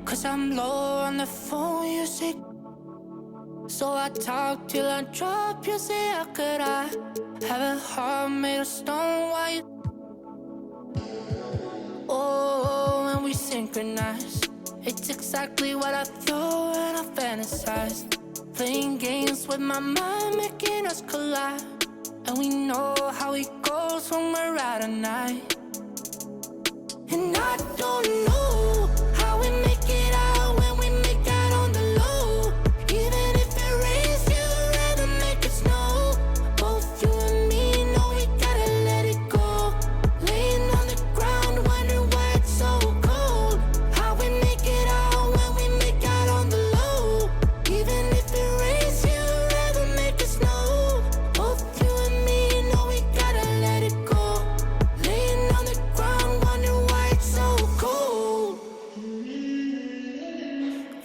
'cause I'm low on the phone, you say. So I talk till I drop, you say, how could I have a heart made of stone while you... Oh, when we synchronize, it's exactly what I thought when I fantasized. Playing games with my mind, making us collide. And we know how it goes when we're out at night. And I don't know how we make it out when we make out on the low. Even if it rains, you'd rather make it snow. Both you and me know we gotta let it go. Laying on the ground, wondering why it's so cold. How we make it out when we make out on the low. Even if it rains, you'd rather make it snow. Both you and me know we gotta let it go. Laying on the ground, wondering why it's so cold.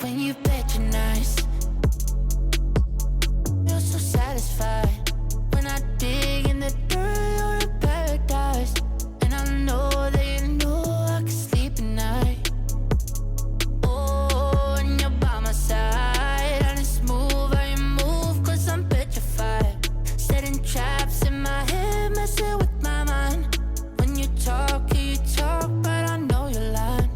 When you patronize, you're so satisfied. When I dig in the dirt, you're in paradise. And I know that you know I can sleep at night. Oh, and you're by my side. And it's smooth how you move, 'cause I'm petrified. Setting traps in my head, messing with my mind. When you talk, but I know you're lying.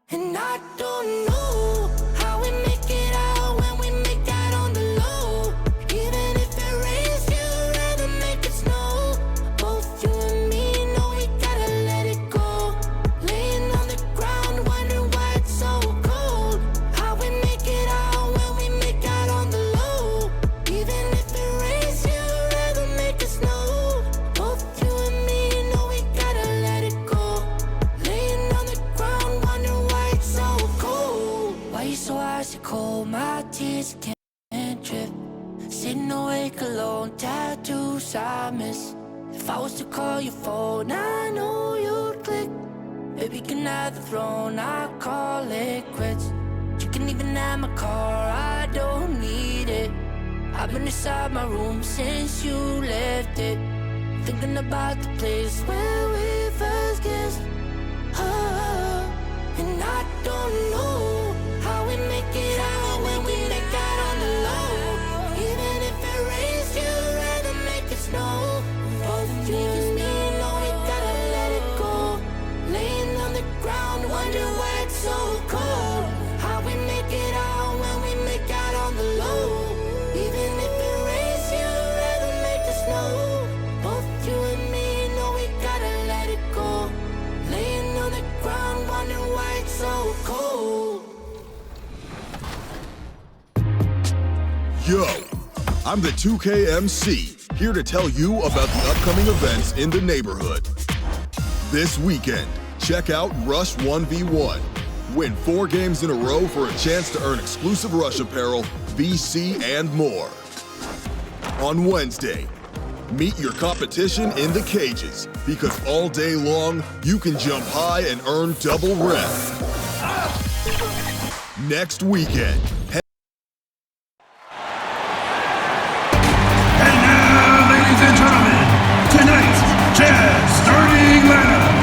And I don't know how we make it out when we make out on the low. Even if it rains, you'd rather make it snow. Both you and me know we gotta let it go. Laying on the ground, wondering why it's so cold. How we make it out when we make out on the low. Even if it rains, you'd rather make it snow. Both you and me know we gotta let it go. Laying on the ground, wondering why it's so cold. Why you so icy cold? My tears can't drip. Sitting awake alone, tattoos I miss. If I was to call your phone, I know you'd click. Baby, can have the throne, I call it quits. You can even have my car, I don't need it. I've been inside my room since you left it. Thinking about the place where we first kissed. Oh, and I don't know how we make it out when we make out on the low. Even if it rains, you'd rather make it snow. Both you and me know we gotta let it go. Laying on the ground, wondering why it's so cold. How we make it out when we make out on the low. Even if it rains, you'd rather make it snow. Both you and me know we gotta let it go. Laying on the ground, wondering why it's so cold. Yo, I'm the 2K MC, here to tell you about the upcoming events in the neighborhood. This weekend, check out Rush 1v1. Win 4 games in a row for a chance to earn exclusive Rush apparel, VC, and more. On Wednesday, meet your competition in the cages, because all day long, you can jump high and earn double rep. Next weekend, And now, ladies and gentlemen, tonight's Jazz starting lineup.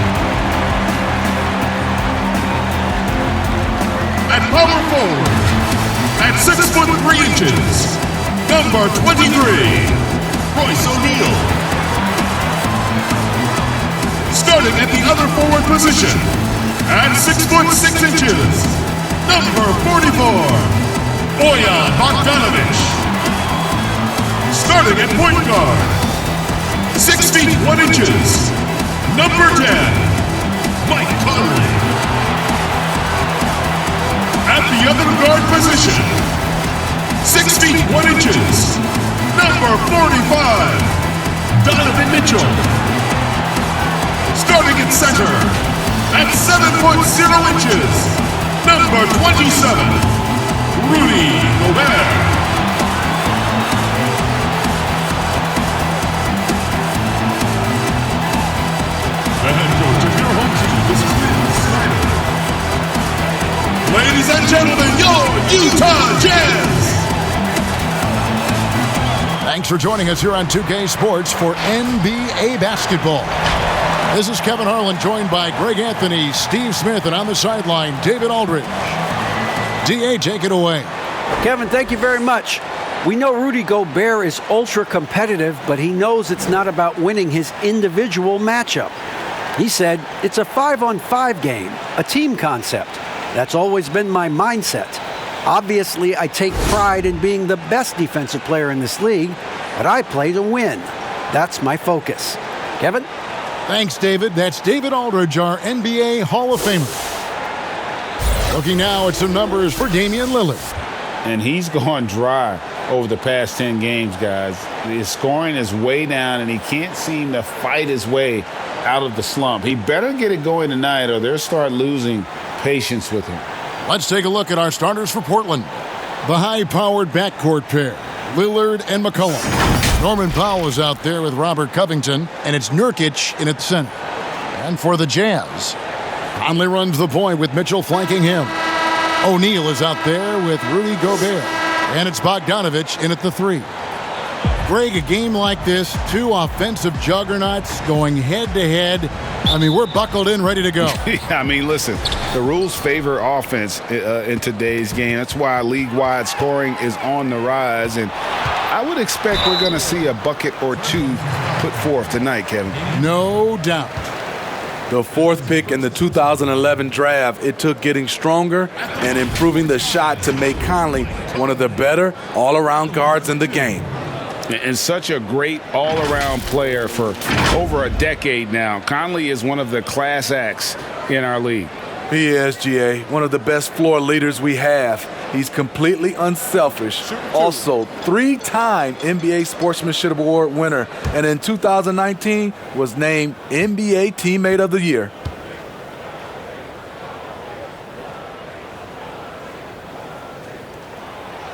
At power forward, at 6'3", number 23, Royce O'Neal. Starting at the other forward position, at 6'6", number 44, Bojan Bogdanovic. Starting at point guard, 6 feet 1 inches, number 10, Mike Conley. At the other guard position, 6 feet 1 inches, number 45, Donovan Mitchell. Starting at center, at 7'0" number 27, Rudy Gobert. The head coach of your home team is Quinn Snyder. Ladies and gentlemen, your Utah Jazz! Thanks for joining us here on 2K Sports for NBA basketball. This is Kevin Harlan, joined by Greg Anthony, Steve Smith, and on the sideline, David Aldridge. DA, take it away. Kevin, thank you very much. We know Rudy Gobert is ultra competitive, but he knows it's not about winning his individual matchup. He said, it's a 5-on-5 game, a team concept. That's always been my mindset. Obviously, I take pride in being the best defensive player in this league, but I play to win. That's my focus. Kevin? Thanks, David. That's David Aldridge, our NBA Hall of Famer. Looking now at some numbers for Damian Lillard. And he's gone dry over the past 10 games, guys. His scoring is way down, and he can't seem to fight his way out of the slump. He better get it going tonight, or they'll start losing patience with him. Let's take a look at our starters for Portland. The high-powered backcourt pair, Lillard and McCollum. Norman Powell is out there with Robert Covington, and it's Nurkic in at center. And for the Jazz, Conley runs the point with Mitchell flanking him. O'Neal is out there with Rudy Gobert, and it's Bogdanović in at the 3. Greg, a game like this, two offensive juggernauts going head-to-head. I mean, we're buckled in, ready to go. I mean, listen, the rules favor offense in today's game. That's why league-wide scoring is on the rise, and I would expect we're going to see a bucket or two put forth tonight, Kevin. No doubt. The 4th pick in the 2011 draft, it took getting stronger and improving the shot to make Conley one of the better all-around guards in the game. And such a great all-around player for over a decade now. Conley is one of the class acts in our league. He is, GA, one of the best floor leaders we have. He's completely unselfish. Also, 3-time NBA Sportsmanship Award winner, and in 2019 was named NBA Teammate of the Year.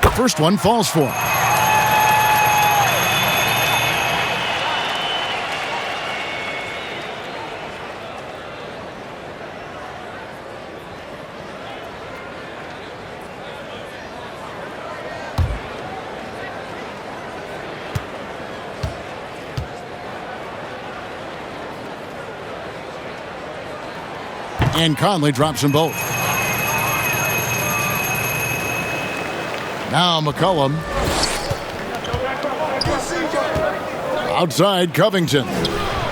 The first one falls for him. And Conley drops them both. Now McCollum. Outside Covington.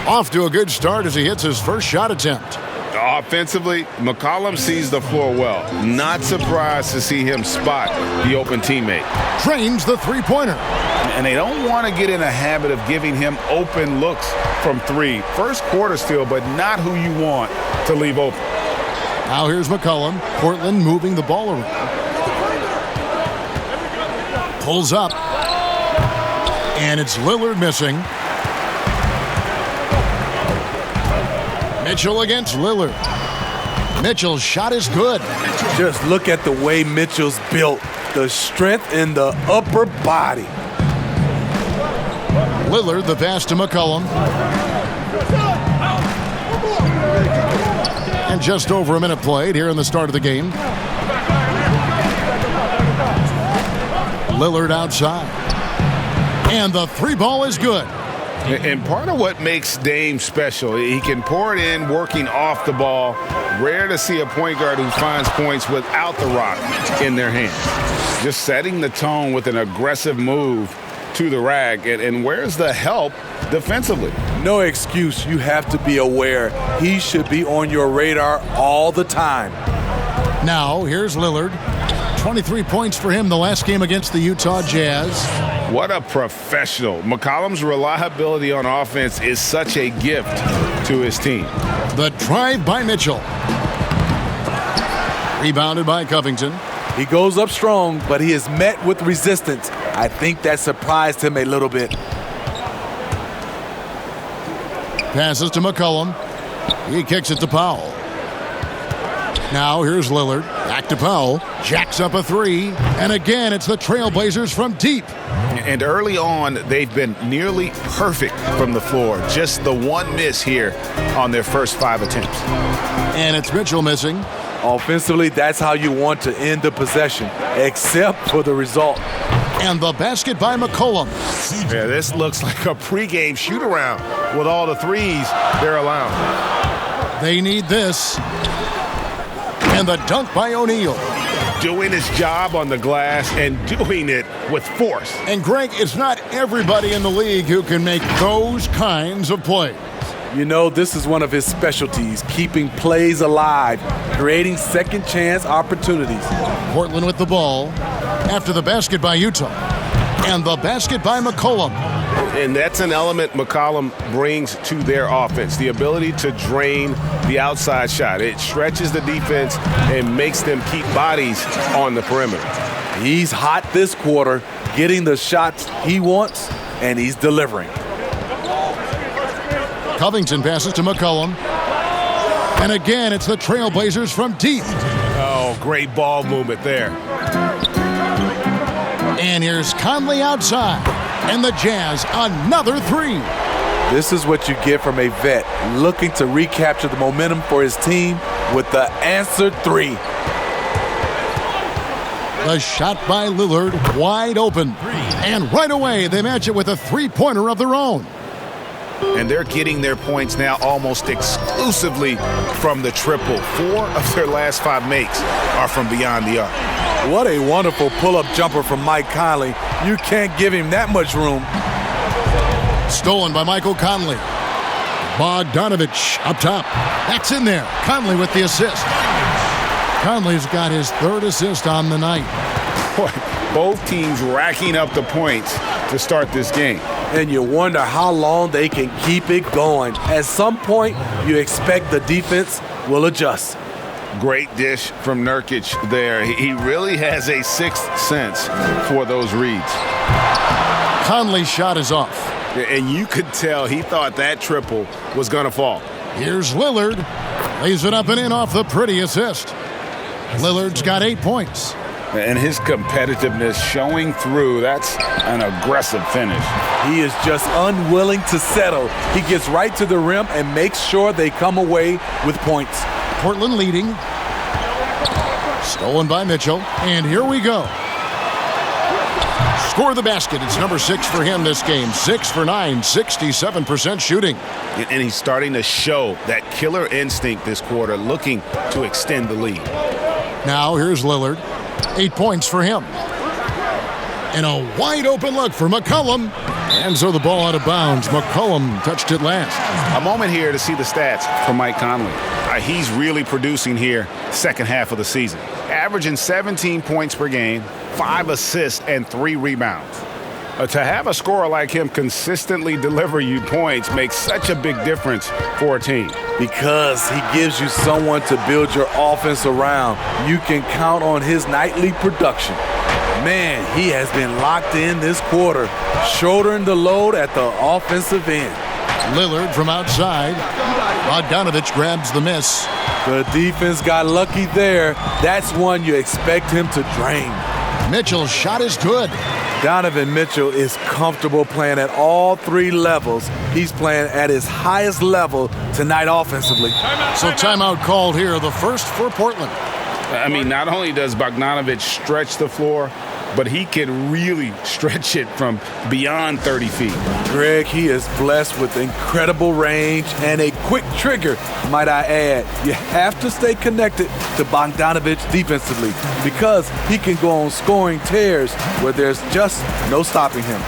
Off to a good start as he hits his first shot attempt. Offensively, McCollum sees the floor well. Not surprised to see him spot the open teammate. Trains the three-pointer. And they don't want to get in a habit of giving him open looks from 3. First quarter still, but not who you want to leave open. Now here's McCollum. Portland moving the ball around. Pulls up. And it's Lillard missing. Mitchell against Lillard. Mitchell's shot is good. Just look at the way Mitchell's built. The strength in the upper body. Lillard, the pass to McCollum. And just over a minute played here in the start of the game. Lillard outside. And the 3 ball is good. And part of what makes Dame special, he can pour it in working off the ball. Rare to see a point guard who finds points without the rock in their hand. Just setting the tone with an aggressive move to the rack. And where's the help defensively? No excuse. You have to be aware. He should be on your radar all the time. Now, here's Lillard. 23 points for him the last game against the Utah Jazz. What a professional. McCollum's reliability on offense is such a gift to his team. The drive by Mitchell. Rebounded by Covington. He goes up strong, but he is met with resistance. I think that surprised him a little bit. Passes to McCollum. He kicks it to Powell. Now here's Lillard. Back to Powell. Jacks up a 3. And again, it's the Trailblazers from deep. And early on, they've been nearly perfect from the floor. Just the one miss here on their first 5 attempts. And it's Mitchell missing. Offensively, that's how you want to end the possession, except for the result. And the basket by McCollum. Yeah, this looks like a pregame shoot-around with all the threes they're allowing. They need this. And the dunk by O'Neal. Doing his job on the glass and doing it with force. And Greg, it's not everybody in the league who can make those kinds of plays. You know, this is one of his specialties, keeping plays alive, creating second chance opportunities. Portland with the ball after the basket by Utah. And the basket by McCollum. And that's an element McCollum brings to their offense, the ability to drain the outside shot. It stretches the defense and makes them keep bodies on the perimeter. He's hot this quarter, getting the shots he wants, and he's delivering. Covington passes to McCollum. And again, it's the Trailblazers from deep. Oh, great ball movement there. And here's Conley outside. And the Jazz, another three. This is what you get from a vet looking to recapture the momentum for his team with the answered three. The shot by Lillard, wide open. And right away, they match it with a three-pointer of their own. And they're getting their points now almost exclusively from the triple. 4 of their last 5 makes are from beyond the arc. What a wonderful pull-up jumper from Mike Conley. You can't give him that much room. Stolen by Michael Conley. Bogdanovich up top. That's in there. Conley with the assist. Conley's got his 3rd assist on the night. Boy, both teams racking up the points to start this game. And you wonder how long they can keep it going. At some point, you expect the defense will adjust. Great dish from Nurkic there. He really has a 6th sense for those reads. Conley's shot is off. And you could tell he thought that triple was going to fall. Here's Lillard. Lays it up and in off the pretty assist. Lillard's got 8 points. And his competitiveness showing through. That's an aggressive finish. He is just unwilling to settle. He gets right to the rim and makes sure they come away with points. Portland leading. Stolen by Mitchell. And here we go. Score the basket. It's number 6 for him this game. 6 for 9, 67% shooting. And he's starting to show that killer instinct this quarter, looking to extend the lead. Now here's Lillard. 8 points for him. And a wide open look for McCollum. And so the ball out of bounds. McCollum touched it last. A moment here to see the stats from Mike Conley. He's really producing here second half of the season. Averaging 17 points per game, 5 assists, and 3 rebounds. To have a scorer like him consistently deliver you points makes such a big difference for a team. Because he gives you someone to build your offense around. You can count on his nightly production. Man, he has been locked in this quarter, shouldering the load at the offensive end. Lillard from outside. Bogdanovich grabs the miss. The defense got lucky there. That's one you expect him to drain. Mitchell's shot is good. Donovan Mitchell is comfortable playing at all 3 levels. He's playing at his highest level tonight offensively. So timeout called here, the first for Portland. I mean, not only does Bogdanovich stretch the floor, but he can really stretch it from beyond 30 feet. Greg, he is blessed with incredible range and a quick trigger, might I add. You have to stay connected to Bogdanovich defensively because he can go on scoring tears where there's just no stopping him.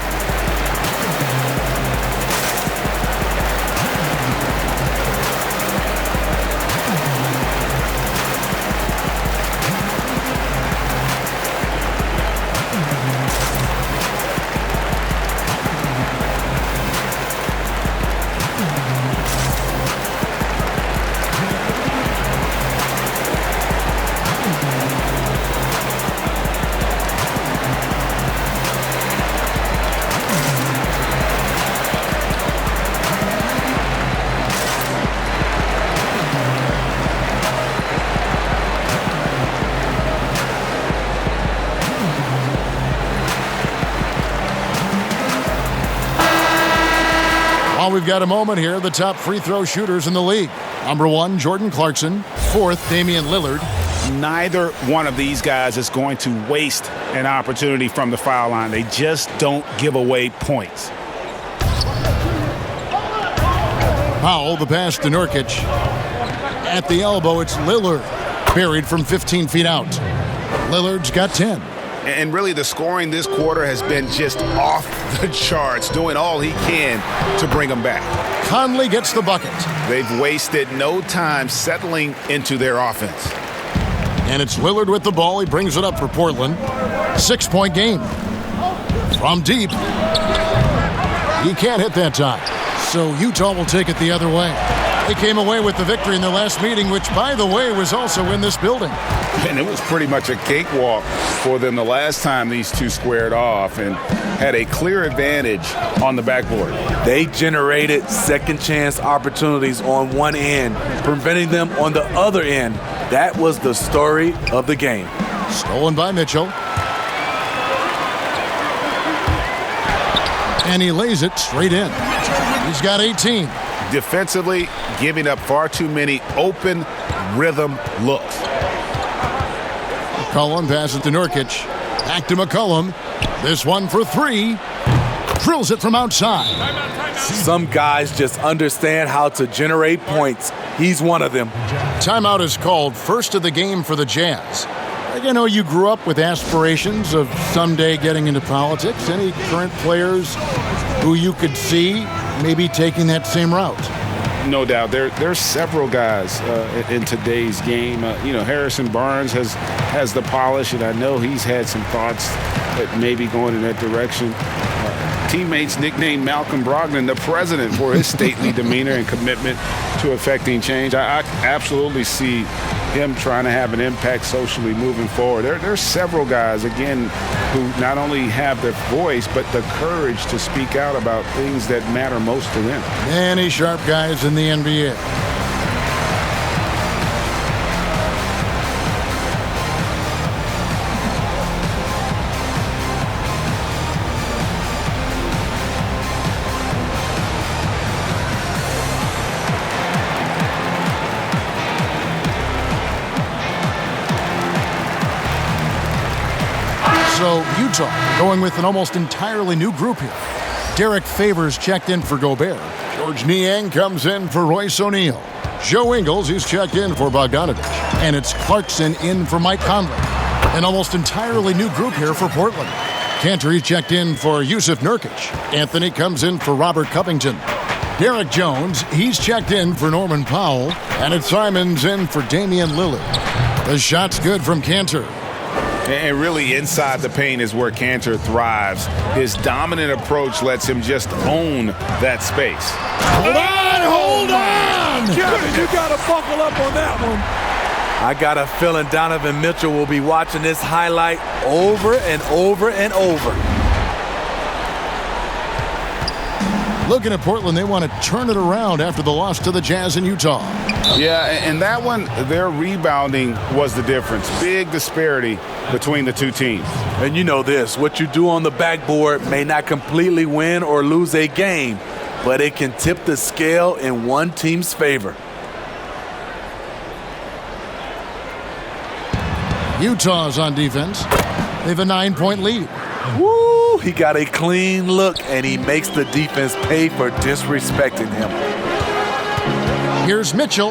While we've got a moment here, the top free throw shooters in the league. Number 1, Jordan Clarkson. 4th, Damian Lillard. Neither one of these guys is going to waste an opportunity from the foul line. They just don't give away points. Powell, the pass to Nurkic. At the elbow, it's Lillard. Buried from 15 feet out. Lillard's got 10. And really, the scoring this quarter has been just off the charts, doing all he can to bring them back. Conley gets the bucket. They've wasted no time settling into their offense. And it's Lillard with the ball. He brings it up for Portland. 6-point game. From deep. He can't hit that time. So Utah will take it the other way. They came away with the victory in their last meeting, which, by the way, was also in this building. And it was pretty much a cakewalk for them the last time these two squared off and had a clear advantage on the backboard. They generated second chance opportunities on one end, preventing them on the other end. That was the story of the game. Stolen by Mitchell. And he lays it straight in. He's got 18. Defensively, giving up far too many open rhythm looks. McCollum passes to Nurkic. Back to McCollum. This one for three. Drills it from outside. Some guys just understand how to generate points. He's one of them. Timeout is called. First of the game for the Jazz. I know you grew up with aspirations of someday getting into politics. Any current players who you could see maybe taking that same route? No doubt. There's several guys in today's game. Harrison Barnes has the polish, and I know he's had some thoughts that maybe going in that direction. Teammates nicknamed Malcolm Brogdon the president for his stately demeanor and commitment to affecting change. I absolutely see him trying to have an impact socially moving forward. There's several guys, again, who not only have the voice, but the courage to speak out about things that matter most to them. Many sharp guys in the NBA. So Utah going with an almost entirely new group here. Derek Favors checked in for Gobert. George Niang comes in for Royce O'Neal. Joe Ingles, he's checked in for Bogdanovich. And it's Clarkson in for Mike Conley. An almost entirely new group here for Portland. Cantor, he's checked in for Yusuf Nurkic. Anthony comes in for Robert Covington. Derek Jones, he's checked in for Norman Powell. And it's Simons in for Damian Lillard. The shot's good from Cantor. And really inside the paint is where Cantor thrives. His dominant approach lets him just own that space. Hold on! Kevin, you got to buckle up on that one. I got a feeling Donovan Mitchell will be watching this highlight over and over and over. Looking at Portland, they want to turn it around after the loss to the Jazz in Utah. Yeah, and that one, their rebounding was the difference. Big disparity between the two teams. And you know this, what you do on the backboard may not completely win or lose a game, but it can tip the scale in one team's favor. Utah's on defense. They have a 9-point lead. Woo! He got a clean look, and he makes the defense pay for disrespecting him. Here's Mitchell.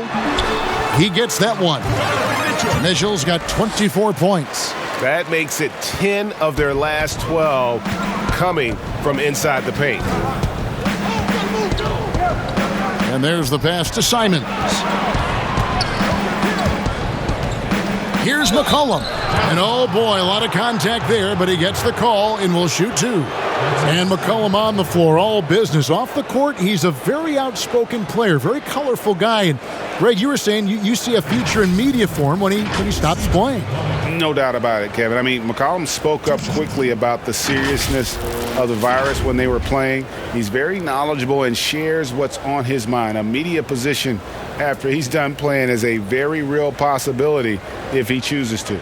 He gets that one. Mitchell's got 24 points. That makes it 10 of their last 12 coming from inside the paint. And there's the pass to Simons. Here's McCollum. And oh boy, a lot of contact there, but he gets the call and will shoot two. And McCollum on the floor, all business. Off the court, he's a very outspoken player, very colorful guy. And Greg, you were saying you see a future in media for him when he stops playing. No doubt about it, Kevin. I mean, McCollum spoke up quickly about the seriousness of the virus when they were playing. He's very knowledgeable and shares what's on his mind. A media position after he's done playing is a very real possibility if he chooses to.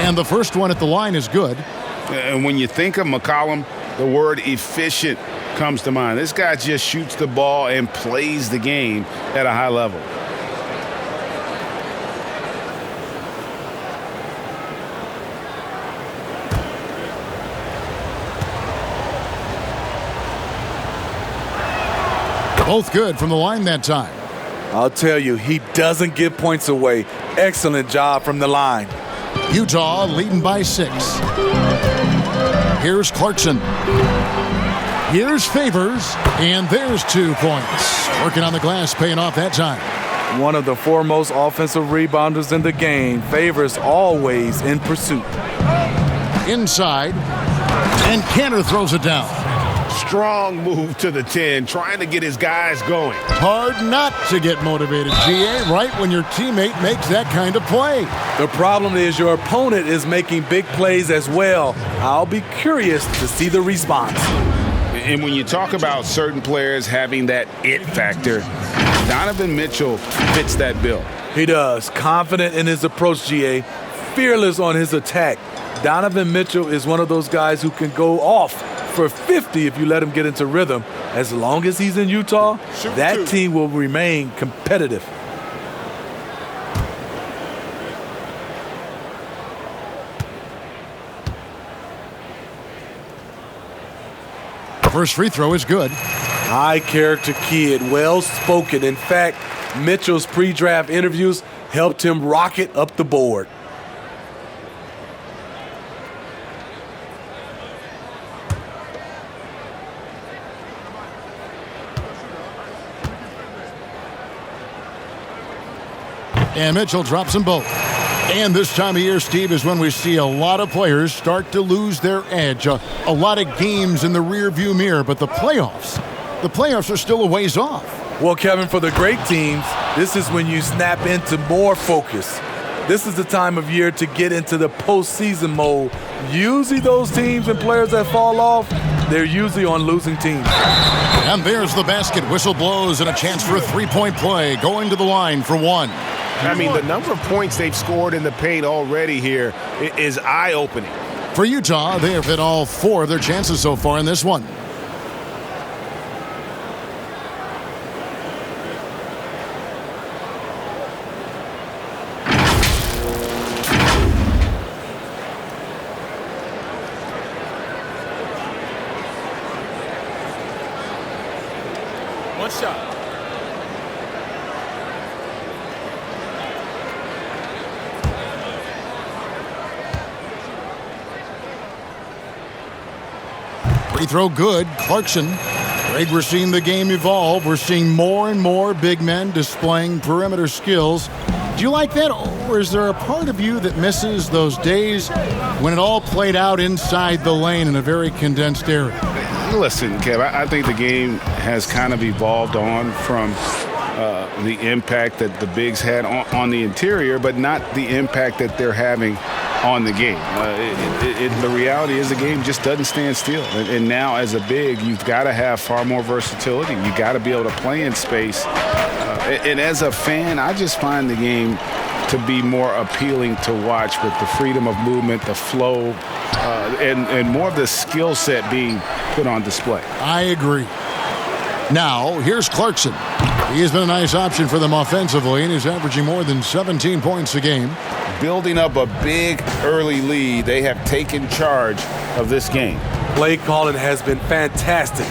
And the first one at the line is good. And when you think of McCollum, the word efficient comes to mind. This guy just shoots the ball and plays the game at a high level. Both good from the line that time. I'll tell you, he doesn't give points away. Excellent job from the line. Utah leading by 6. Here's Clarkson. Here's Favors, and there's 2 points. Working on the glass, paying off that time. One of the foremost offensive rebounders in the game. Favors always in pursuit. Inside, and Cantor throws it down. Strong move to the 10, trying to get his guys going. Hard not to get motivated, GA, right when your teammate makes that kind of play. The problem is your opponent is making big plays as well. I'll be curious to see the response. And when you talk about certain players having that it factor, Donovan Mitchell fits that bill. He does. Confident in his approach, GA. Fearless on his attack. Donovan Mitchell is one of those guys who can go off for 50 if you let him get into rhythm. As long as he's in Utah, that team will remain competitive. First free throw is good. High character kid, well spoken. In fact, Mitchell's pre-draft interviews helped him rocket up the board. And Mitchell drops them both. And this time of year, Steve, is when we see a lot of players start to lose their edge. A lot of games in the rearview mirror, but the playoffs are still a ways off. Well, Kevin, for the great teams, this is when you snap into more focus. This is the time of year to get into the postseason mode. Usually those teams and players that fall off, they're usually on losing teams. And there's the basket. Whistle blows and a chance for a three-point play. Going to the line for 1. I mean, the number of points they've scored in the paint already here is eye-opening. For Utah, they have hit all 4 of their chances so far in this one. One shot. Free throw good. Clarkson. Greg, we're seeing the game evolve. We're seeing more and more big men displaying perimeter skills. Do you like that, or is there a part of you that misses those days when it all played out inside the lane in a very condensed area? Listen, Kev, I think the game has kind of evolved on from the impact that the bigs had on the interior, but not the impact that they're having on the game. The reality is the game just doesn't stand still. And now as a big, you've got to have far more versatility. You've got to be able to play in space. And as a fan, I just find the game to be more appealing to watch with the freedom of movement, the flow, and more of the skill set being put on display. I agree. Now, here's Clarkson. He has been a nice option for them offensively, and he's averaging more than 17 points a game. Building up a big early lead, they have taken charge of this game. Play calling has been fantastic.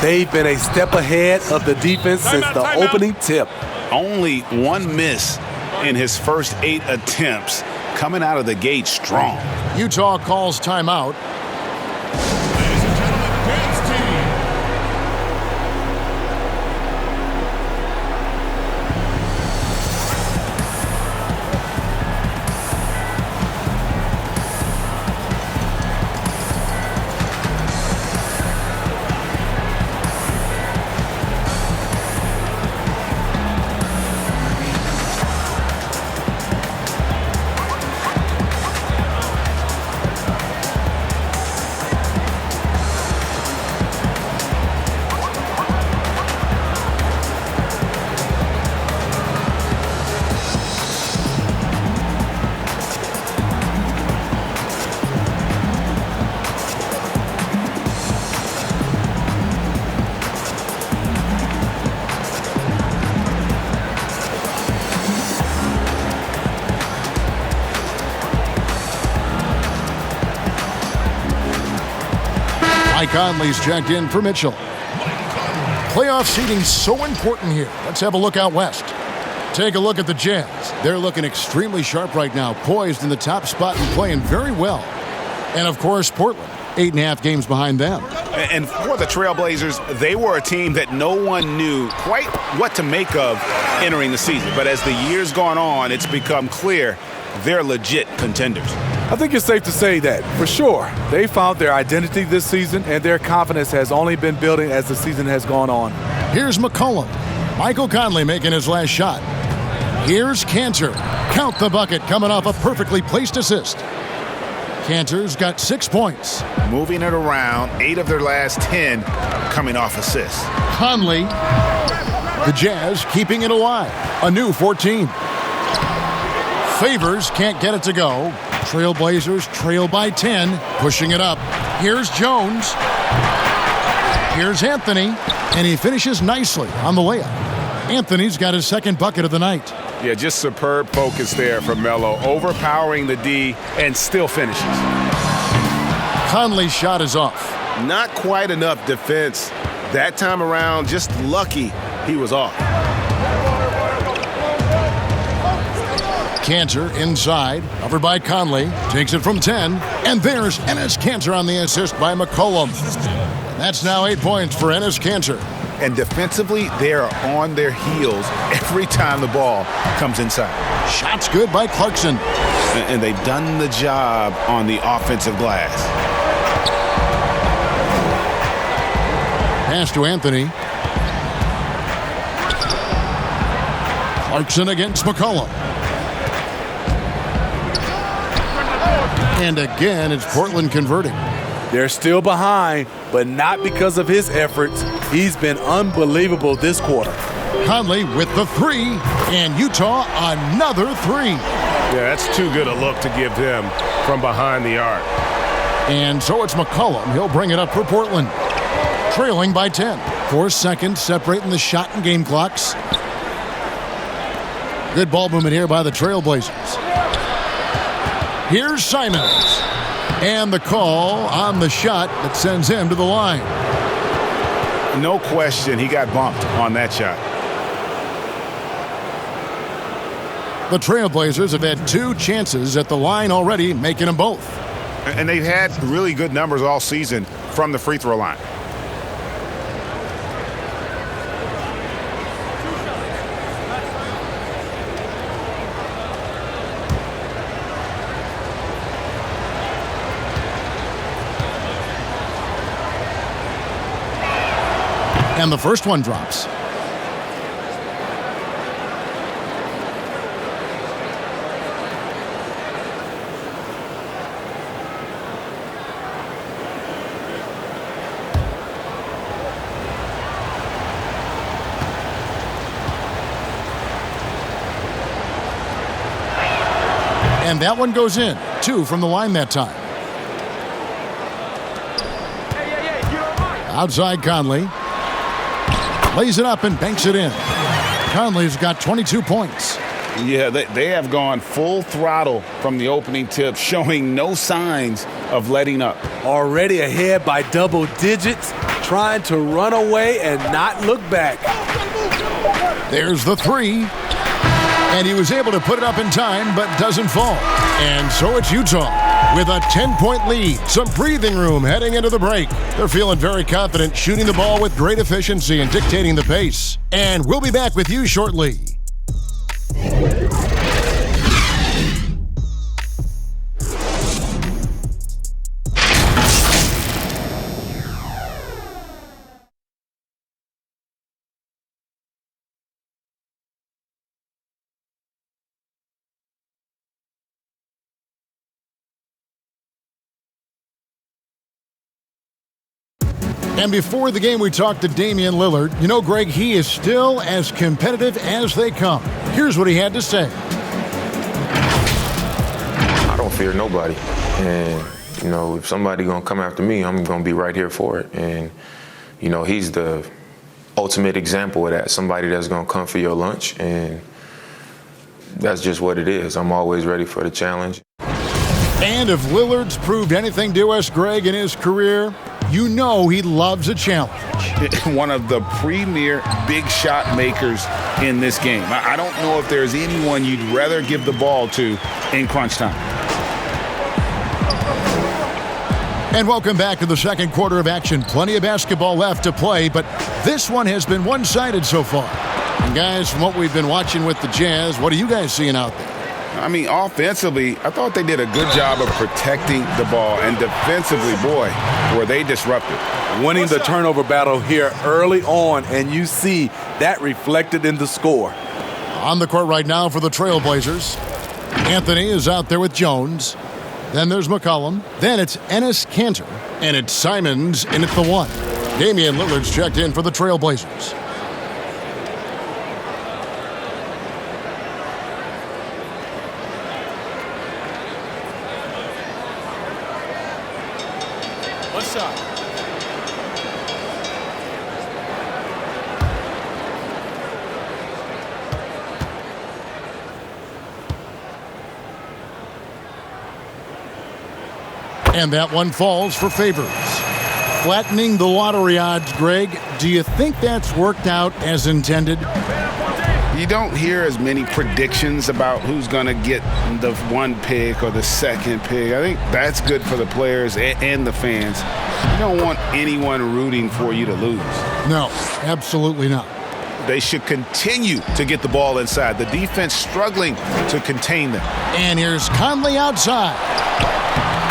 They've been a step ahead of the defense since the opening tip. Only 1 miss in his first 8 attempts, coming out of the gate strong. Utah calls timeout. Ladies and gentlemen, dance team. Mike Conley's checked in for Mitchell. Playoff seeding so important here. Let's have a look out west. Take a look at the Jazz. They're looking extremely sharp right now, poised in the top spot and playing very well. And, of course, Portland, 8.5 games behind them. And for the Trailblazers, they were a team that no one knew quite what to make of entering the season. But as the years gone on, it's become clear they're legit contenders. I think it's safe to say that, for sure. They found their identity this season, and their confidence has only been building as the season has gone on. Here's McCollum. Michael Conley making his last shot. Here's Cantor. Count the bucket coming off a perfectly placed assist. Cantor's got 6 points. Moving it around, 8 of their last 10 coming off assists. Conley. The Jazz keeping it alive. A new 14. Favors can't get it to go. Trailblazers trail by 10, pushing it up. Here's Jones. Here's Anthony, and he finishes nicely on the layup. Anthony's got his second bucket of the night. Yeah, just superb focus there from Melo, overpowering the D and still finishes. Conley's shot is off. Not quite enough defense that time around, just lucky he was off. Cantor inside, covered by Conley, takes it from 10, and there's Enes Cantor on the assist by McCollum. That's now 8 points for Enes Cantor. And defensively, they are on their heels every time the ball comes inside. Shots good by Clarkson. And they've done the job on the offensive glass. Pass to Anthony. Clarkson against McCollum. And again, it's Portland converting. They're still behind, but not because of his efforts. He's been unbelievable this quarter. Conley with the 3, and Utah another 3. Yeah, that's too good a look to give him from behind the arc. And so it's McCollum. He'll bring it up for Portland. Trailing by 10. 4 seconds separating the shot and game clocks. Good ball movement here by the Trailblazers. Here's Simons. And the call on the shot that sends him to the line. No question, he got bumped on that shot. The Trailblazers have had 2 chances at the line already, making them both. And they've had really good numbers all season from the free throw line. And the first one drops. And that one goes in. 2 from the line that time. Outside Conley. Lays it up and banks it in. Conley's got 22 points. Yeah, they have gone full throttle from the opening tip, showing no signs of letting up. Already ahead by double digits, trying to run away and not look back. There's the 3. And he was able to put it up in time, but doesn't fall. And so it's Utah with a 10-point lead. Some breathing room heading into the break. They're feeling very confident, shooting the ball with great efficiency and dictating the pace. And we'll be back with you shortly. And before the game, we talked to Damian Lillard. You know, Greg, he is still as competitive as they come. Here's what he had to say. I don't fear nobody. And, you know, if somebody going to come after me, I'm going to be right here for it. And, you know, he's the ultimate example of that, somebody that's going to come for your lunch. And that's just what it is. I'm always ready for the challenge. And if Lillard's proved anything to us, Greg, in his career, You know he loves a challenge. One of the premier big shot makers in this game. I don't know if there's anyone you'd rather give the ball to in crunch time. And welcome back to the second quarter of action. Plenty of basketball left to play, but this one has been one-sided so far. And guys, from what we've been watching with the Jazz, what are you guys seeing out there? I mean, offensively, I thought they did a good job of protecting the ball. And defensively, boy, were they disruptive. Winning the turnover battle here early on, and you see that reflected in the score. On the court right now for the Trailblazers, Anthony is out there with Jones. Then there's McCollum. Then it's Enes Kanter. And it's Simons in at the 1. Damian Lillard's checked in for the Trailblazers. What's up? And that one falls for Favors. Flattening the lottery odds, Greg. Do you think that's worked out as intended? You don't hear as many predictions about who's going to get the 1 pick or the 2nd pick. I think that's good for the players and the fans. You don't want anyone rooting for you to lose. No, absolutely not. They should continue to get the ball inside. The defense struggling to contain them. And here's Conley outside.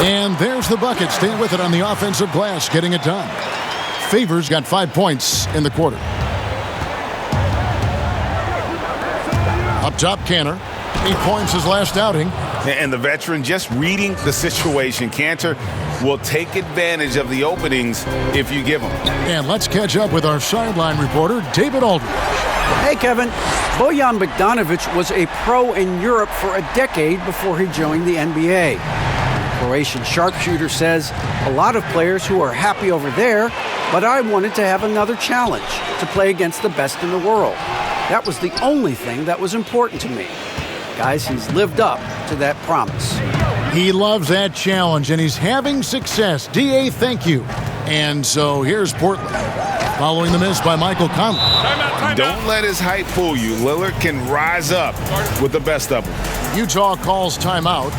And there's the bucket. Stay with it on the offensive glass, getting it done. Favors got 5 points in the quarter. Up top, Kanter. 8 points his last outing. And the veteran just reading the situation. Kanter will take advantage of the openings if you give them. And let's catch up with our sideline reporter, David Aldridge. Hey, Kevin. Bojan Bogdanovic was a pro in Europe for a decade before he joined the NBA. The Croatian sharpshooter says, a lot of players who are happy over there, but I wanted to have another challenge, to play against the best in the world. That was the only thing that was important to me. Guys, he's lived up to that promise. He loves that challenge, and he's having success. D.A., thank you. And so here's Portland, following the miss by Michael Conley. Don't let his height fool you. Lillard can rise up with the best of them. Utah calls timeout.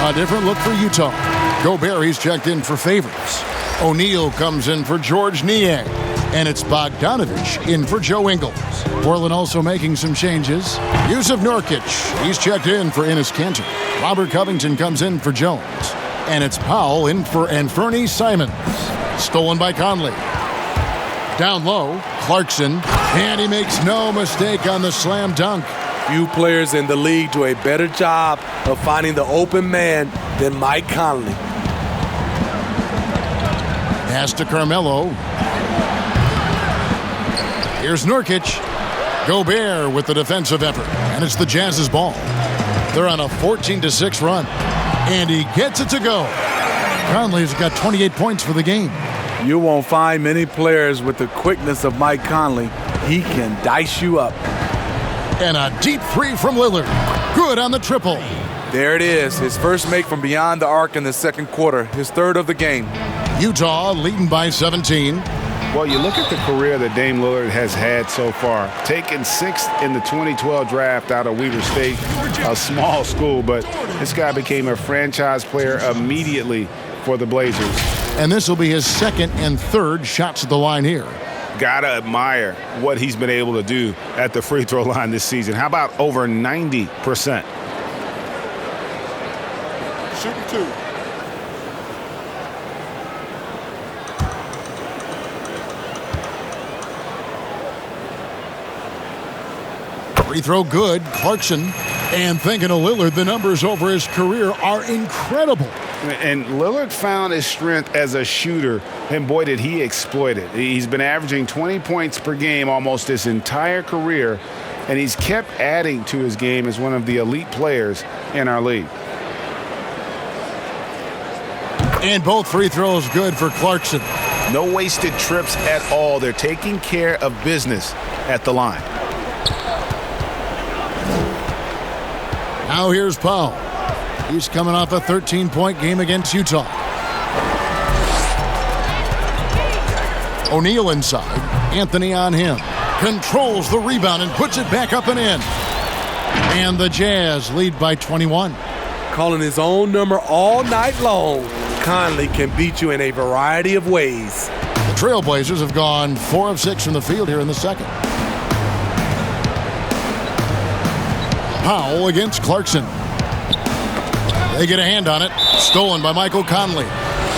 A different look for Utah. Gobert, he's checked in for Favors. O'Neal comes in for George Niang. And it's Bogdanovic in for Joe Ingles. Portland also making some changes. Yusuf Nurkic, he's checked in for Enes Kanter. Robert Covington comes in for Jones. And it's Powell in for Anthony Simons. Stolen by Conley. Down low, Clarkson. And he makes no mistake on the slam dunk. Few players in the league do a better job of finding the open man than Mike Conley. Pass to Carmelo. Here's Nurkic. Gobert with the defensive effort. And it's the Jazz's ball. They're on a 14-6 run. And he gets it to go. Conley's got 28 points for the game. You won't find many players with the quickness of Mike Conley. He can dice you up. And a deep three from Lillard. Good on the triple. There it is. His first make from beyond the arc in the second quarter. His third of the game. Utah leading by 17. Well, you look at the career that Dame Lillard has had so far. Taken 6th in the 2012 draft out of Weber State, a small school, but this guy became a franchise player immediately for the Blazers. And this will be his second and third shots at the line here. Gotta admire what he's been able to do at the free throw line this season. How about over 90%? Shooting 2. Free throw good. Clarkson. And thinking of Lillard, the numbers over his career are incredible. And Lillard found his strength as a shooter, and boy, did he exploit it. He's been averaging 20 points per game almost his entire career, and he's kept adding to his game as one of the elite players in our league. And both free throws good for Clarkson. No wasted trips at all. They're taking care of business at the line. Now here's Powell. He's coming off a 13-point game against Utah. O'Neal inside. Anthony on him. Controls the rebound and puts it back up and in. And the Jazz lead by 21. Calling his own number all night long. Conley can beat you in a variety of ways. The Trailblazers have gone 4 of 6 from the field here in the second. Powell against Clarkson. They get a hand on it. Stolen by Michael Conley.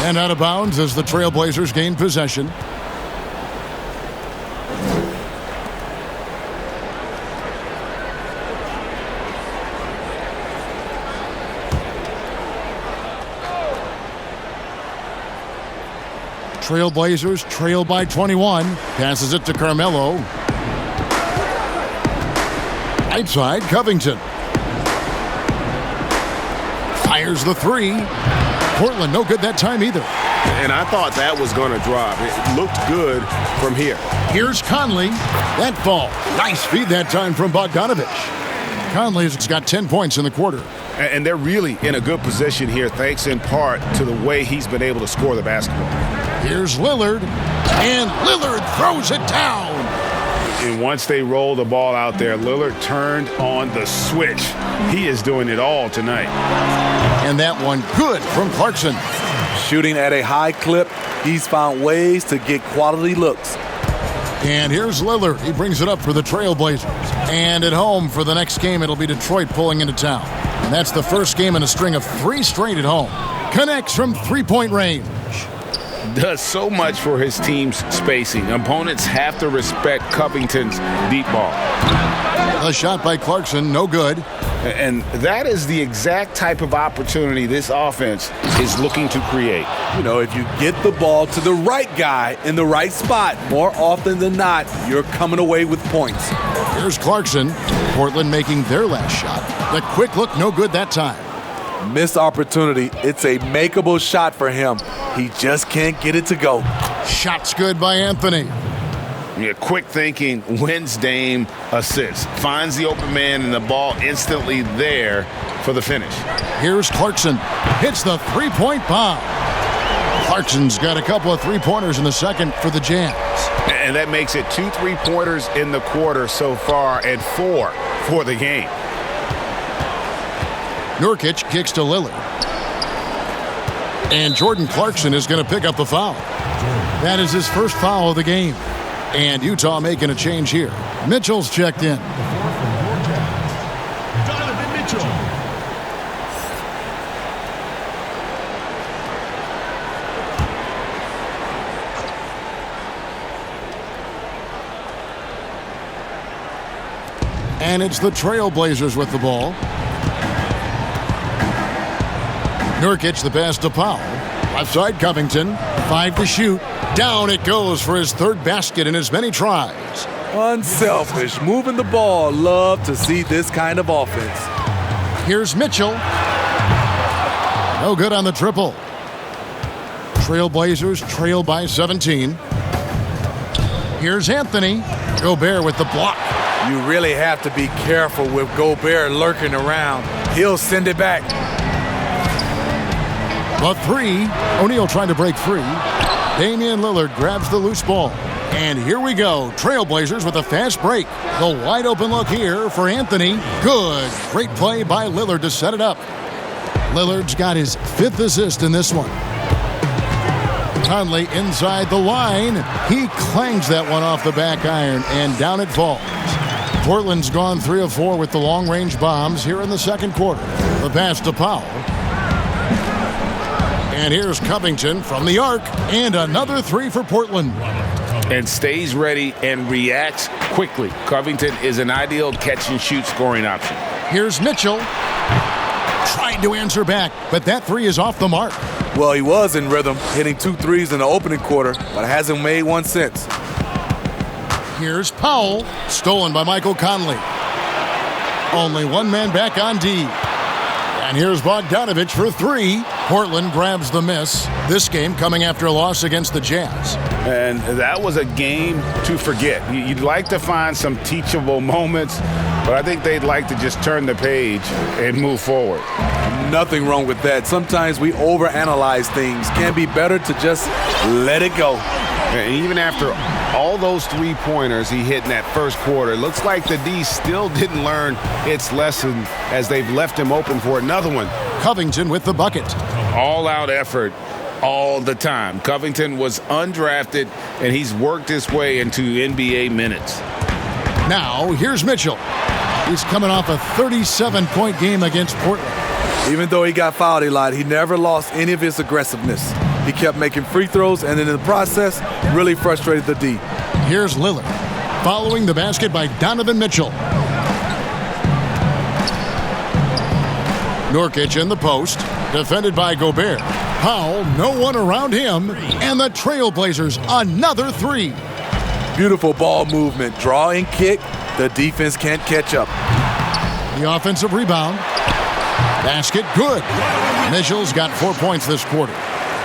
And out of bounds as the Trailblazers gain possession. Trailblazers trail by 21. Passes it to Carmelo. Right side, Covington. Fires the 3. Portland, no good that time either. And I thought that was going to drop. It looked good from here. Here's Conley. That ball. Nice feed that time from Bogdanovich. Conley's got 10 points in the quarter. And they're really in a good position here, thanks in part to the way he's been able to score the basketball. Here's Lillard. And Lillard throws it down. And once they roll the ball out there, Lillard turned on the switch. He is doing it all tonight. And that one good from Clarkson. Shooting at a high clip, he's found ways to get quality looks. And here's Lillard. He brings it up for the Trailblazers. And at home for the next game, it'll be Detroit pulling into town. And that's the first game in a string of 3 straight at home. Connects from 3-point range. Does so much for his team's spacing. Opponents have to respect Covington's deep ball. A shot by Clarkson, no good. And that is the exact type of opportunity this offense is looking to create. You know, if you get the ball to the right guy in the right spot, more often than not, you're coming away with points. Here's Clarkson. Portland making their last shot. The quick look, no good that time. Missed opportunity. It's a makeable shot for him. He just can't get it to go. Shot's good by Anthony. Yeah, quick thinking wins Dame assists. Finds the open man and the ball instantly there for the finish. Here's Clarkson. Hits the 3-point bomb. Clarkson's got a couple of 3-pointers in the second for the Jazz. And that makes it 2 3-pointers in the quarter so far and 4 for the game. Nurkic kicks to Lillard. And Jordan Clarkson is going to pick up the foul. That is his first foul of the game. And Utah making a change here. Mitchell's checked in. And it's the Trailblazers with the ball. Nurkic, the pass to Powell. Left side, Covington. 5 to shoot. Down it goes for his 3rd basket in as many tries. Unselfish, moving the ball. Love to see this kind of offense. Here's Mitchell. No good on the triple. Trailblazers trail by 17. Here's Anthony. Gobert with the block. You really have to be careful with Gobert lurking around. He'll send it back. The 3. O'Neal trying to break free. Damian Lillard grabs the loose ball. And here we go. Trailblazers with a fast break. The wide open look here for Anthony. Good. Great play by Lillard to set it up. Lillard's got his 5th assist in this one. Conley inside the line. He clangs that one off the back iron, and down it falls. Portland's gone 3 of 4 with the long-range bombs here in the second quarter. The pass to Powell. And here's Covington from the arc, and another 3 for Portland. And stays ready and reacts quickly. Covington is an ideal catch-and-shoot scoring option. Here's Mitchell. Tried to answer back, but that 3 is off the mark. Well, he was in rhythm, hitting 2 threes in the opening quarter, but hasn't made one since. Here's Powell, stolen by Michael Conley. Only one man back on D. And here's Bogdanovich for 3. Portland grabs the miss. This game coming after a loss against the Jazz. And that was a game to forget. You'd like to find some teachable moments, but I think they'd like to just turn the page and move forward. Nothing wrong with that. Sometimes we overanalyze things. Can be better to just let it go. And even after all those 3-pointers he hit in that first quarter, it looks like the D still didn't learn its lesson as they've left him open for another one. Covington with the bucket. All-out effort all the time. Covington was undrafted, and he's worked his way into NBA minutes. Now, here's Mitchell. He's coming off a 37-point game against Portland. Even though he got fouled a lot, he never lost any of his aggressiveness. He kept making free throws, and in the process, really frustrated the D. Here's Lillard, following the basket by Donovan Mitchell. Nurkic in the post, defended by Gobert. Powell, no one around him, and the Trailblazers, another 3. Beautiful ball movement, draw and kick. The defense can't catch up. The offensive rebound. Basket, good. Mitchell's got 4 points this quarter.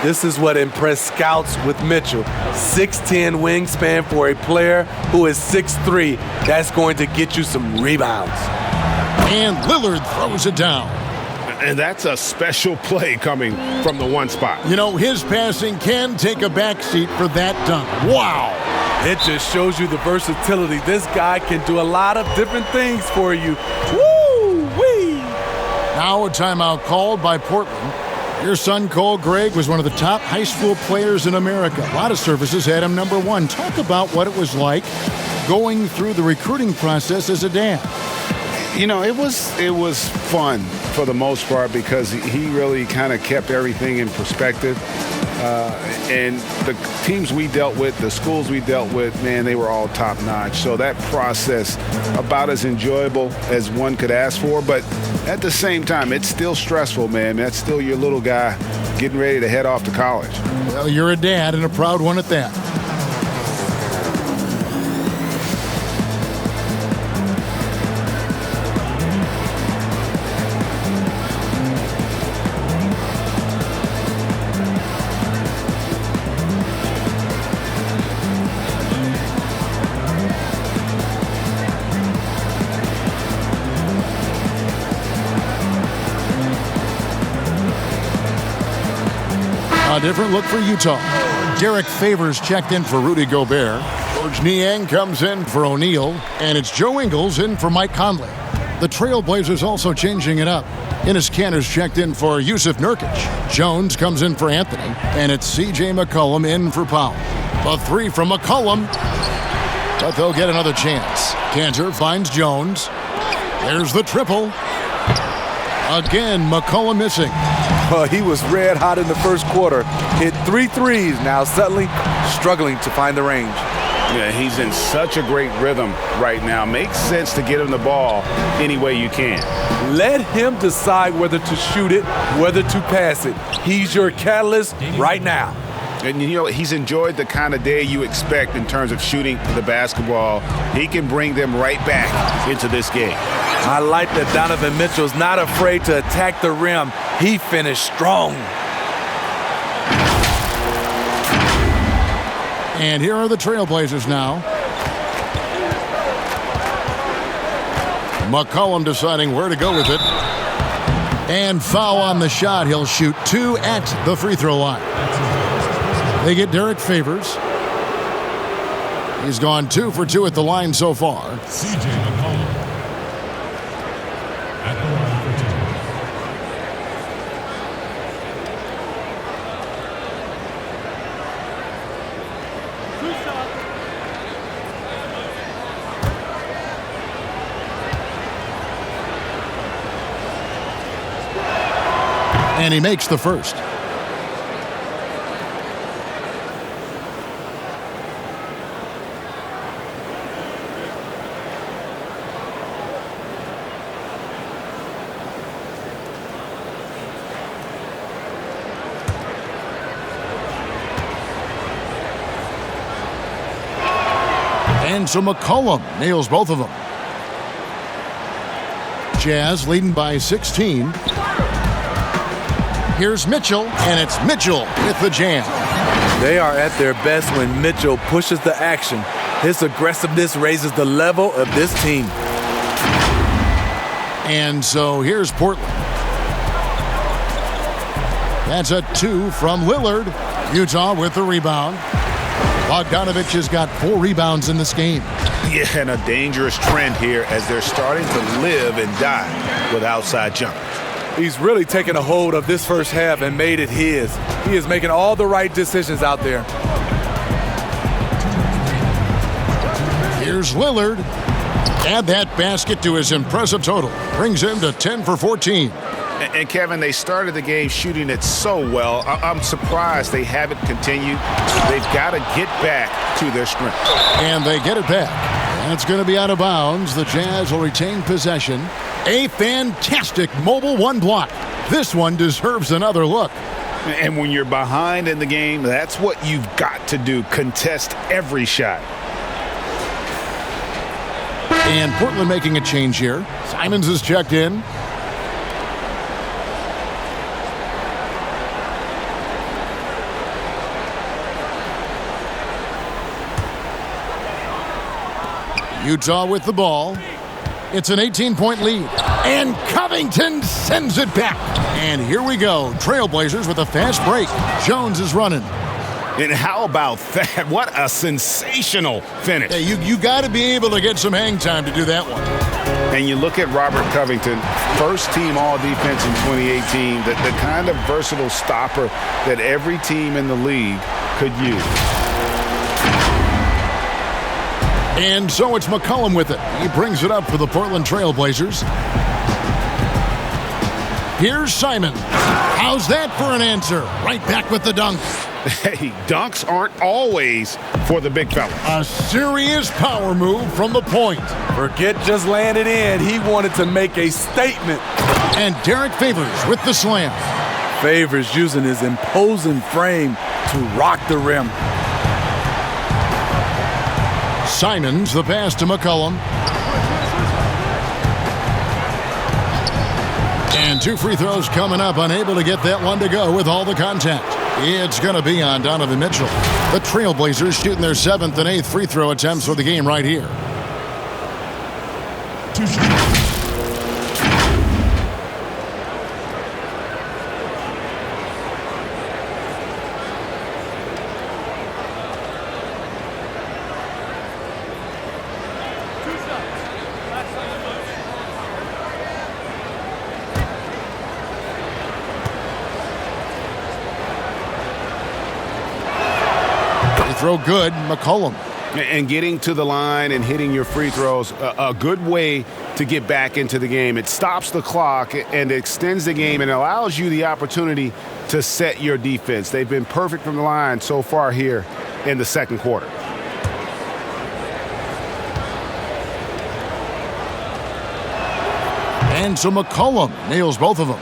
This is what impressed scouts with Mitchell. 6'10" wingspan for a player who is 6'3". That's going to get you some rebounds. And Lillard throws it down. And that's a special play coming from the one spot. You know, his passing can take a backseat for that dunk. Wow. It just shows you the versatility. This guy can do a lot of different things for you. Woo-wee! Now a timeout called by Portland. Your son, Cole Gregg, was one of the top high school players in America. A lot of services had him number 1. Talk about what it was like going through the recruiting process as a dad. You know, it was fun for the most part because he really kind of kept everything in perspective. And the teams we dealt with, the schools we dealt with, man, they were all top-notch. So that process, about as enjoyable as one could ask for. But at the same time, it's still stressful, man. That's still your little guy getting ready to head off to college. Well, you're a dad and a proud one at that. A different look for Utah. Derek Favors checked in for Rudy Gobert. George Niang comes in for O'Neal. And it's Joe Ingles in for Mike Conley. The Trailblazers also changing it up. Enes Kanter's checked in for Yusuf Nurkic. Jones comes in for Anthony. And it's C.J. McCollum in for Powell. A 3 from McCollum. But they'll get another chance. Kanter finds Jones. There's the triple. Again, McCollum missing. He was red hot in the first quarter. Hit 3 threes. Now suddenly struggling to find the range. Yeah, he's in such a great rhythm right now. Makes sense to get him the ball any way you can. Let him decide whether to shoot it, whether to pass it. He's your catalyst right now. And, you know, he's enjoyed the kind of day you expect in terms of shooting the basketball. He can bring them right back into this game. I like that Donovan Mitchell's not afraid to attack the rim. He finished strong. And here are the Trailblazers now. McCollum deciding where to go with it. And foul on the shot. He'll shoot 2 at the free throw line. They get Derek Favors. He's gone 2 for 2 at the line so far. C.J. McCollum at the line for two. And he makes the first. And so McCollum nails both of them. Jazz leading by 16. Here's Mitchell, and it's Mitchell with the jam. They are at their best when Mitchell pushes the action. His aggressiveness raises the level of this team. And so here's Portland. That's a 2 from Lillard. Utah with the rebound. Bogdanovich has got 4 rebounds in this game. Yeah, and a dangerous trend here as they're starting to live and die with outside jumpers. He's really taken a hold of this first half and made it his. He is making all the right decisions out there. Here's Lillard. Add that basket to his impressive total. Brings him to 10 for 14. And Kevin, they started the game shooting it so well. I'm surprised they haven't continued. They've got to get back to their strength. And they get it back. And it's going to be out of bounds. The Jazz will retain possession. A fantastic mobile 1 block. This one deserves another look. And when you're behind in the game, that's what you've got to do. Contest every shot. And Portland making a change here. Simons is checked in. Utah with the ball. It's an 18-point lead. And Covington sends it back. And here we go. Trailblazers with a fast break. Jones is running. And how about that? What a sensational finish. Hey, you got to be able to get some hang time to do that one. And you look at Robert Covington, first team all-defense in 2018, the kind of versatile stopper that every team in the league could use. And so it's McCollum with it. He brings it up for the Portland Trailblazers. Here's Simon. How's that for an answer? Right back with the dunk. Hey, dunks aren't always for the big fella. A serious power move from the point. Forget just laying it in. He wanted to make a statement. And Derek Favors with the slam. Favors using his imposing frame to rock the rim. Simons, the pass to McCollum. And 2 free throws coming up, unable to get that one to go with all the contact. It's going to be on Donovan Mitchell. The Trailblazers shooting their 7th and 8th free throw attempts for the game right here. Throw good, McCollum. And getting to the line and hitting your free throws, a good way to get back into the game. It stops the clock and extends the game and allows you the opportunity to set your defense. They've been perfect from the line so far here in the second quarter. And so McCollum nails both of them.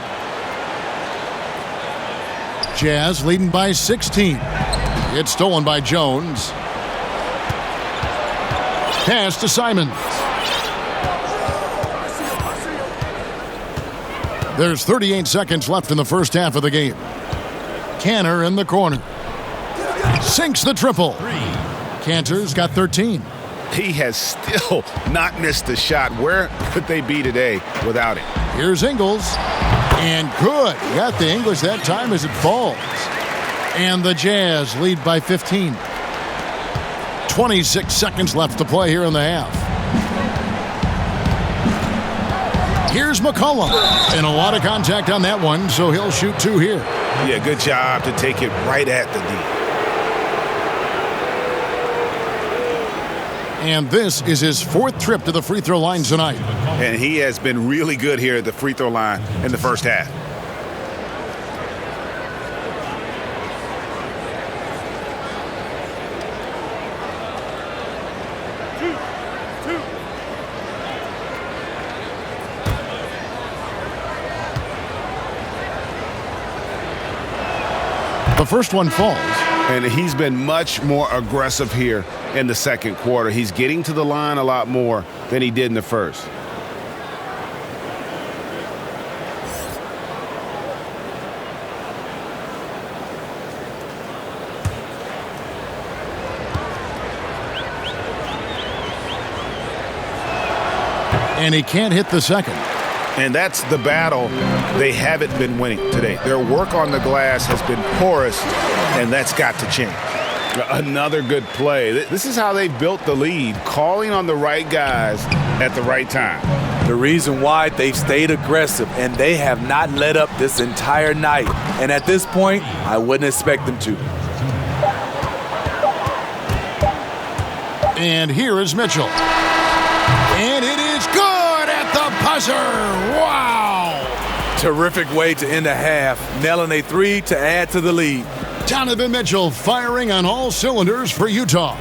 Jazz leading by 16. It's stolen by Jones. Pass to Simons. There's 38 seconds left in the first half of the game. Cantor in the corner. Sinks the triple. Cantor's got 13. He has still not missed a shot. Where could they be today without him? Here's Ingles. And good. Got the English that time as it falls. And the Jazz lead by 15. 26 seconds left to play here in the half. Here's McCollum. And a lot of contact on that one, so he'll shoot 2 here. Yeah, good job to take it right at the D. And this is his 4th trip to the free throw line tonight. And he has been really good here at the free throw line in the first half. The first one falls. And he's been much more aggressive here in the second quarter. He's getting to the line a lot more than he did in the first. And he can't hit the second. And that's the battle they haven't been winning today. Their work on the glass has been porous, and that's got to change. Another good play. This is how they built the lead, calling on the right guys at the right time. The reason why they've stayed aggressive, and they have not let up this entire night. And at this point, I wouldn't expect them to. And here is Mitchell. And it is good at the buzzer. Wow. Terrific way to end the half, nailing a 3 to add to the lead. Donovan Mitchell firing on all cylinders for Utah.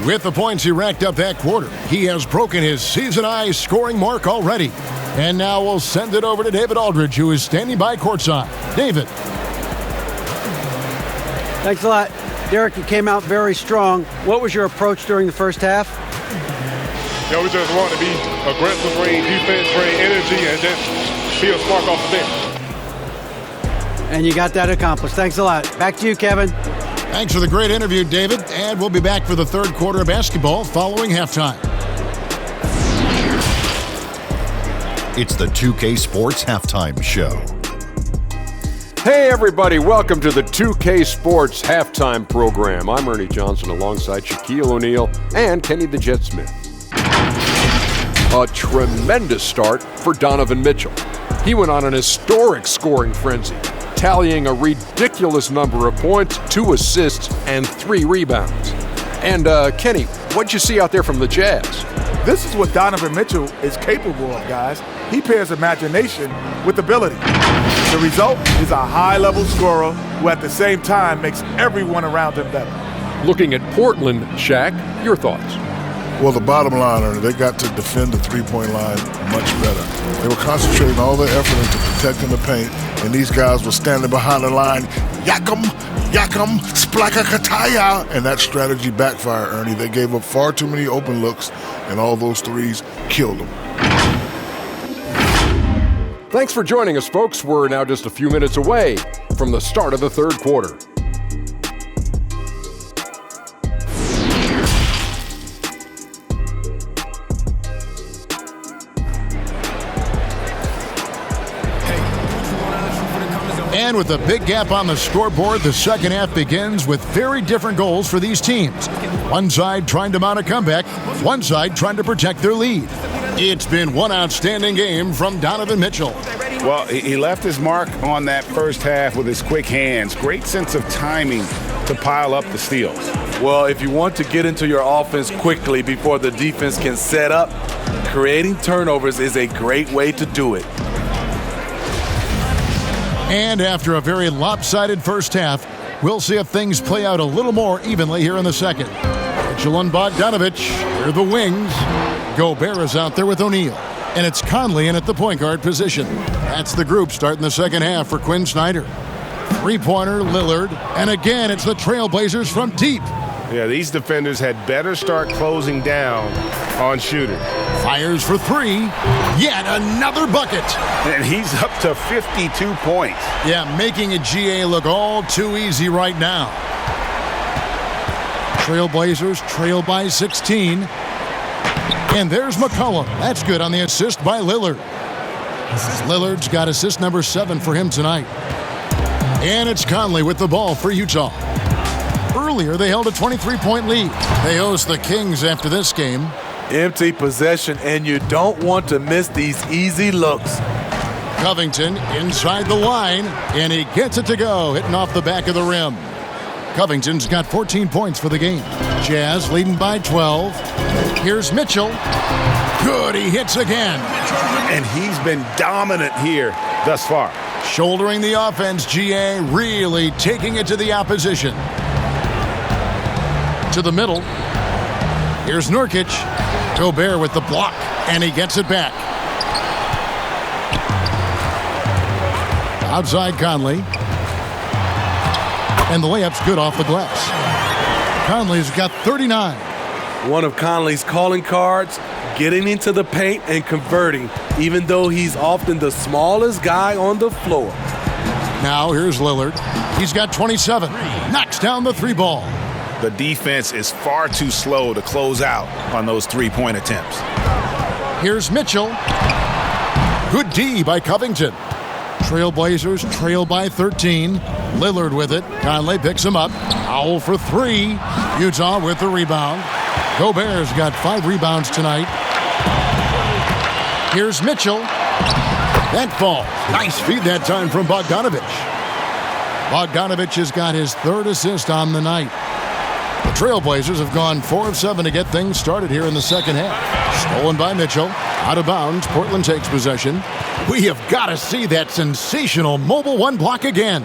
With the points he racked up that quarter, he has broken his season-high scoring mark already. And now we'll send it over to David Aldridge, who is standing by courtside. David. Thanks a lot. Derek, you came out very strong. What was your approach during the first half? We just want to be aggressive, bring defense, bring energy, and just be a spark off the bench. And you got that accomplished. Thanks a lot. Back to you, Kevin. Thanks for the great interview, David. And we'll be back for the third quarter of basketball following halftime. It's the 2K Sports Halftime Show. Hey, everybody. Welcome to the 2K Sports Halftime Program. I'm Ernie Johnson alongside Shaquille O'Neal and Kenny the Jet Smith. A tremendous start for Donovan Mitchell. He went on an historic scoring frenzy, tallying a ridiculous number of points, 2 assists, and 3 rebounds. And, Kenny, what'd you see out there from the Jazz? This is what Donovan Mitchell is capable of, guys. He pairs imagination with ability. The result is a high-level scorer who at the same time makes everyone around him better. Looking at Portland, Shaq, your thoughts? Well, the bottom line, Ernie, they got to defend the three-point line much better. They were concentrating all their effort into protecting the paint, and these guys were standing behind the line, yakam, splaka kataya, and that strategy backfired, Ernie. They gave up far too many open looks, and all those threes killed them. Thanks for joining us, folks. We're now just a few minutes away from the start of the third quarter. And with a big gap on the scoreboard, the second half begins with very different goals for these teams. One side trying to mount a comeback, one side trying to protect their lead. It's been one outstanding game from Donovan Mitchell. Well, he left his mark on that first half with his quick hands. Great sense of timing to pile up the steals. Well, if you want to get into your offense quickly before the defense can set up, creating turnovers is a great way to do it. And after a very lopsided first half, we'll see if things play out a little more evenly here in the second. Mitchell and Bogdanovich, here the wings. Gobert is out there with O'Neal. And it's Conley in at the point guard position. That's the group starting the second half for Quinn Snyder. Three-pointer, Lillard. And again, it's the Trailblazers from deep. Yeah, these defenders had better start closing down on shooting. Fires for 3. Yet another bucket. And he's up to 52 points. Yeah, making a GA look all too easy right now. Trailblazers trail by 16. And there's McCollum. That's good on the assist by Lillard. Lillard's got assist number 7 for him tonight. And it's Conley with the ball for Utah. Earlier, they held a 23-point lead. They host the Kings after this game. Empty possession, and you don't want to miss these easy looks. Covington inside the line, and he gets it to go, hitting off the back of the rim. Covington's got 14 points for the game. Jazz leading by 12. Here's Mitchell. Good, he hits again. And he's been dominant here thus far. Shouldering the offense, GA really taking it to the opposition. To the middle. Here's Nurkic. Gobert with the block, and he gets it back. Outside Conley. And the layup's good off the glass. Conley's got 39. One of Conley's calling cards, getting into the paint and converting, even though he's often the smallest guy on the floor. Now here's Lillard. He's got 27. Knocks down the three ball. The defense is far too slow to close out on those three-point attempts. Here's Mitchell. Good D by Covington. Trailblazers trail by 13. Lillard with it. Conley picks him up. Powell for three. Utah with the rebound. Gobert's got 5 rebounds tonight. Here's Mitchell. That falls. Nice feed that time from Bogdanovich. Bogdanovich has got his 3rd assist on the night. The Trailblazers have gone 4 of 7 to get things started here in the second half. Stolen by Mitchell. Out of bounds. Portland takes possession. We have got to see that sensational mobile one block again.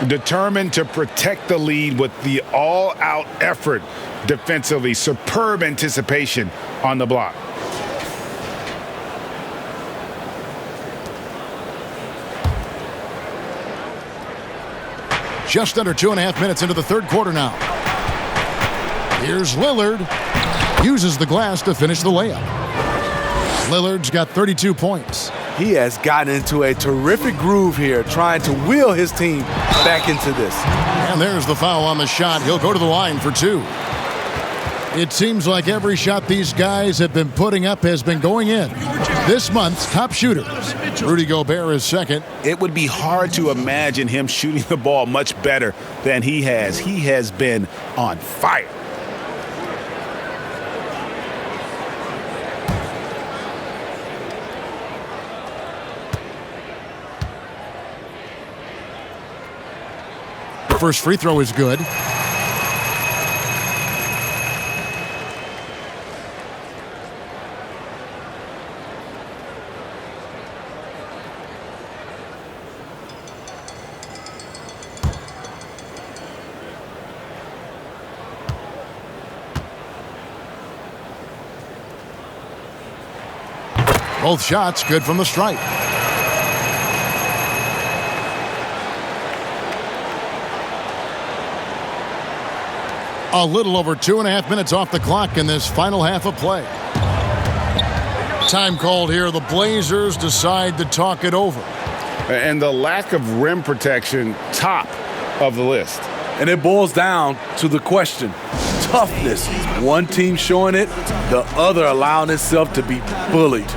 Determined to protect the lead with the all-out effort defensively. Superb anticipation on the block. Just under 2.5 minutes into the 3rd quarter now. Here's Lillard. Uses the glass to finish the layup. Lillard's got 32 points. He has gotten into a terrific groove here, trying to wheel his team back into this. And there's the foul on the shot. He'll go to the line for 2. It seems like every shot these guys have been putting up has been going in. This month's top shooters. Rudy Gobert is second. It would be hard to imagine him shooting the ball much better than he has. He has been on fire. First free throw is good. Both shots good from the stripe. A little over 2.5 minutes off the clock in this final half of play. Time called here. The Blazers decide to talk it over. And the lack of rim protection, top of the list. And it boils down to the question. Toughness. One team showing it, the other allowing itself to be bullied.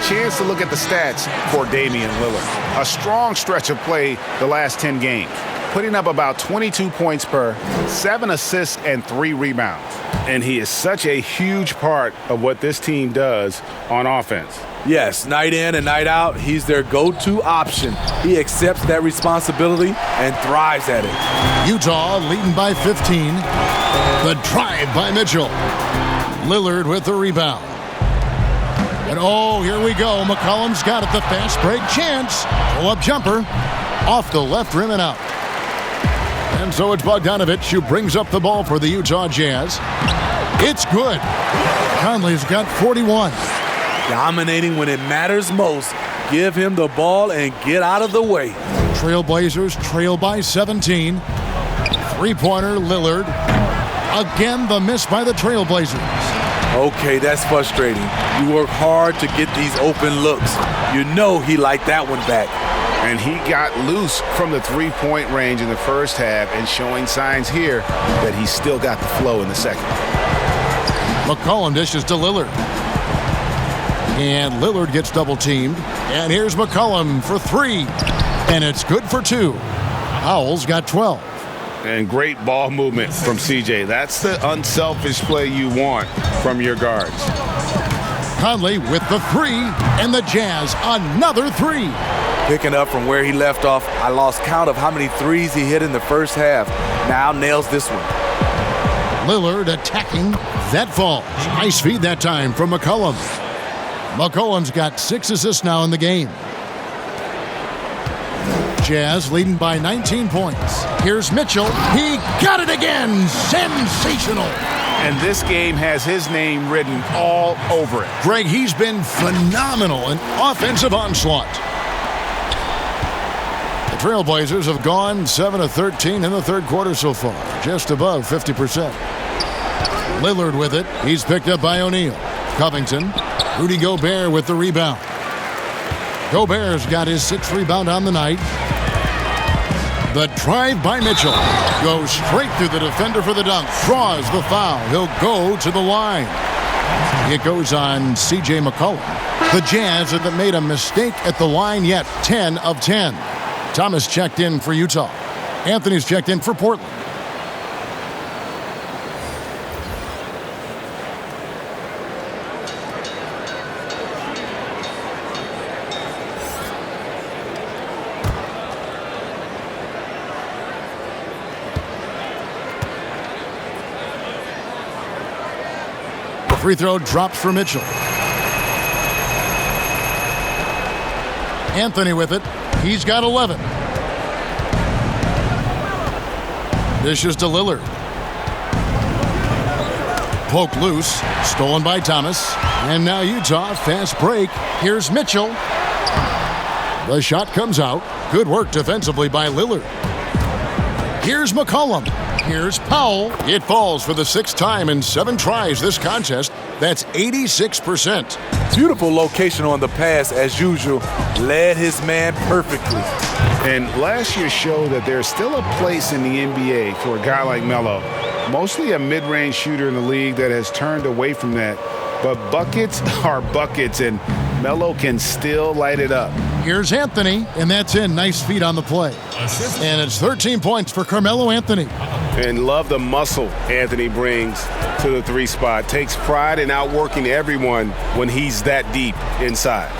Chance to look at the stats for Damian Lillard. A strong stretch of play the last 10 games. putting up about 22 points per, 7 assists, and 3 rebounds. And he is such a huge part of what this team does on offense. Yes, night in and night out, he's their go-to option. He accepts that responsibility and thrives at it. Utah leading by 15. The drive by Mitchell. Lillard with the rebound. And oh, here we go. McCollum's got it. The fast break chance. Pull-up jumper. Off the left rim and out. And so it's Bogdanovich who brings up the ball for the Utah Jazz. It's good. Conley's got 41. Dominating when it matters most. Give him the ball and get out of the way. Trailblazers trail by 17. Three-pointer Lillard. Again, the miss by the Trailblazers. Okay, that's frustrating. You work hard to get these open looks. You know he liked that one back. And he got loose from the three-point range in the first half and showing signs here that he's still got the flow in the second. McCollum dishes to Lillard. And Lillard gets double-teamed. And here's McCollum for 3. And it's good for 2. Howell's got 12. And great ball movement from CJ. That's the unselfish play you want from your guards. Conley with the 3. And the Jazz another 3. Picking up from where he left off, I lost count of how many threes he hit in the first half. Now nails this one. Lillard attacking. That falls. Nice feed that time from McCollum. McCollum's got 6 assists now in the game. Jazz leading by 19 points. Here's Mitchell. He got it again. Sensational. And this game has his name written all over it. Greg, he's been phenomenal in offensive onslaught. The Trailblazers have gone 7 of 13 in the third quarter so far, just above 50%. Lillard with it. He's picked up by O'Neal. Covington. Rudy Gobert with the rebound. Gobert's got his 6th rebound on the night. The drive by Mitchell. Goes straight through the defender for the dunk. Draws the foul. He'll go to the line. It goes on C.J. McCollum. The Jazz haven't made a mistake at the line yet. 10 of 10. Thomas checked in for Utah. Anthony's checked in for Portland. Free throw drops for Mitchell. Anthony with it. He's got 11. Dishes to Lillard. Poke loose. Stolen by Thomas. And now Utah, fast break. Here's Mitchell. The shot comes out. Good work defensively by Lillard. Here's McCollum. Here's Powell. It falls for the 6th time in 7 tries this contest. That's 86%. Beautiful location on the pass as usual. Led his man perfectly. And last year showed that there's still a place in the NBA for a guy like Melo. Mostly a mid-range shooter in the league that has turned away from that. But buckets are buckets, and Melo can still light it up. Here's Anthony, and that's in. Nice feet on the play. And it's 13 points for Carmelo Anthony. And love the muscle Anthony brings to the 3 spot. Takes pride in outworking everyone when he's that deep inside.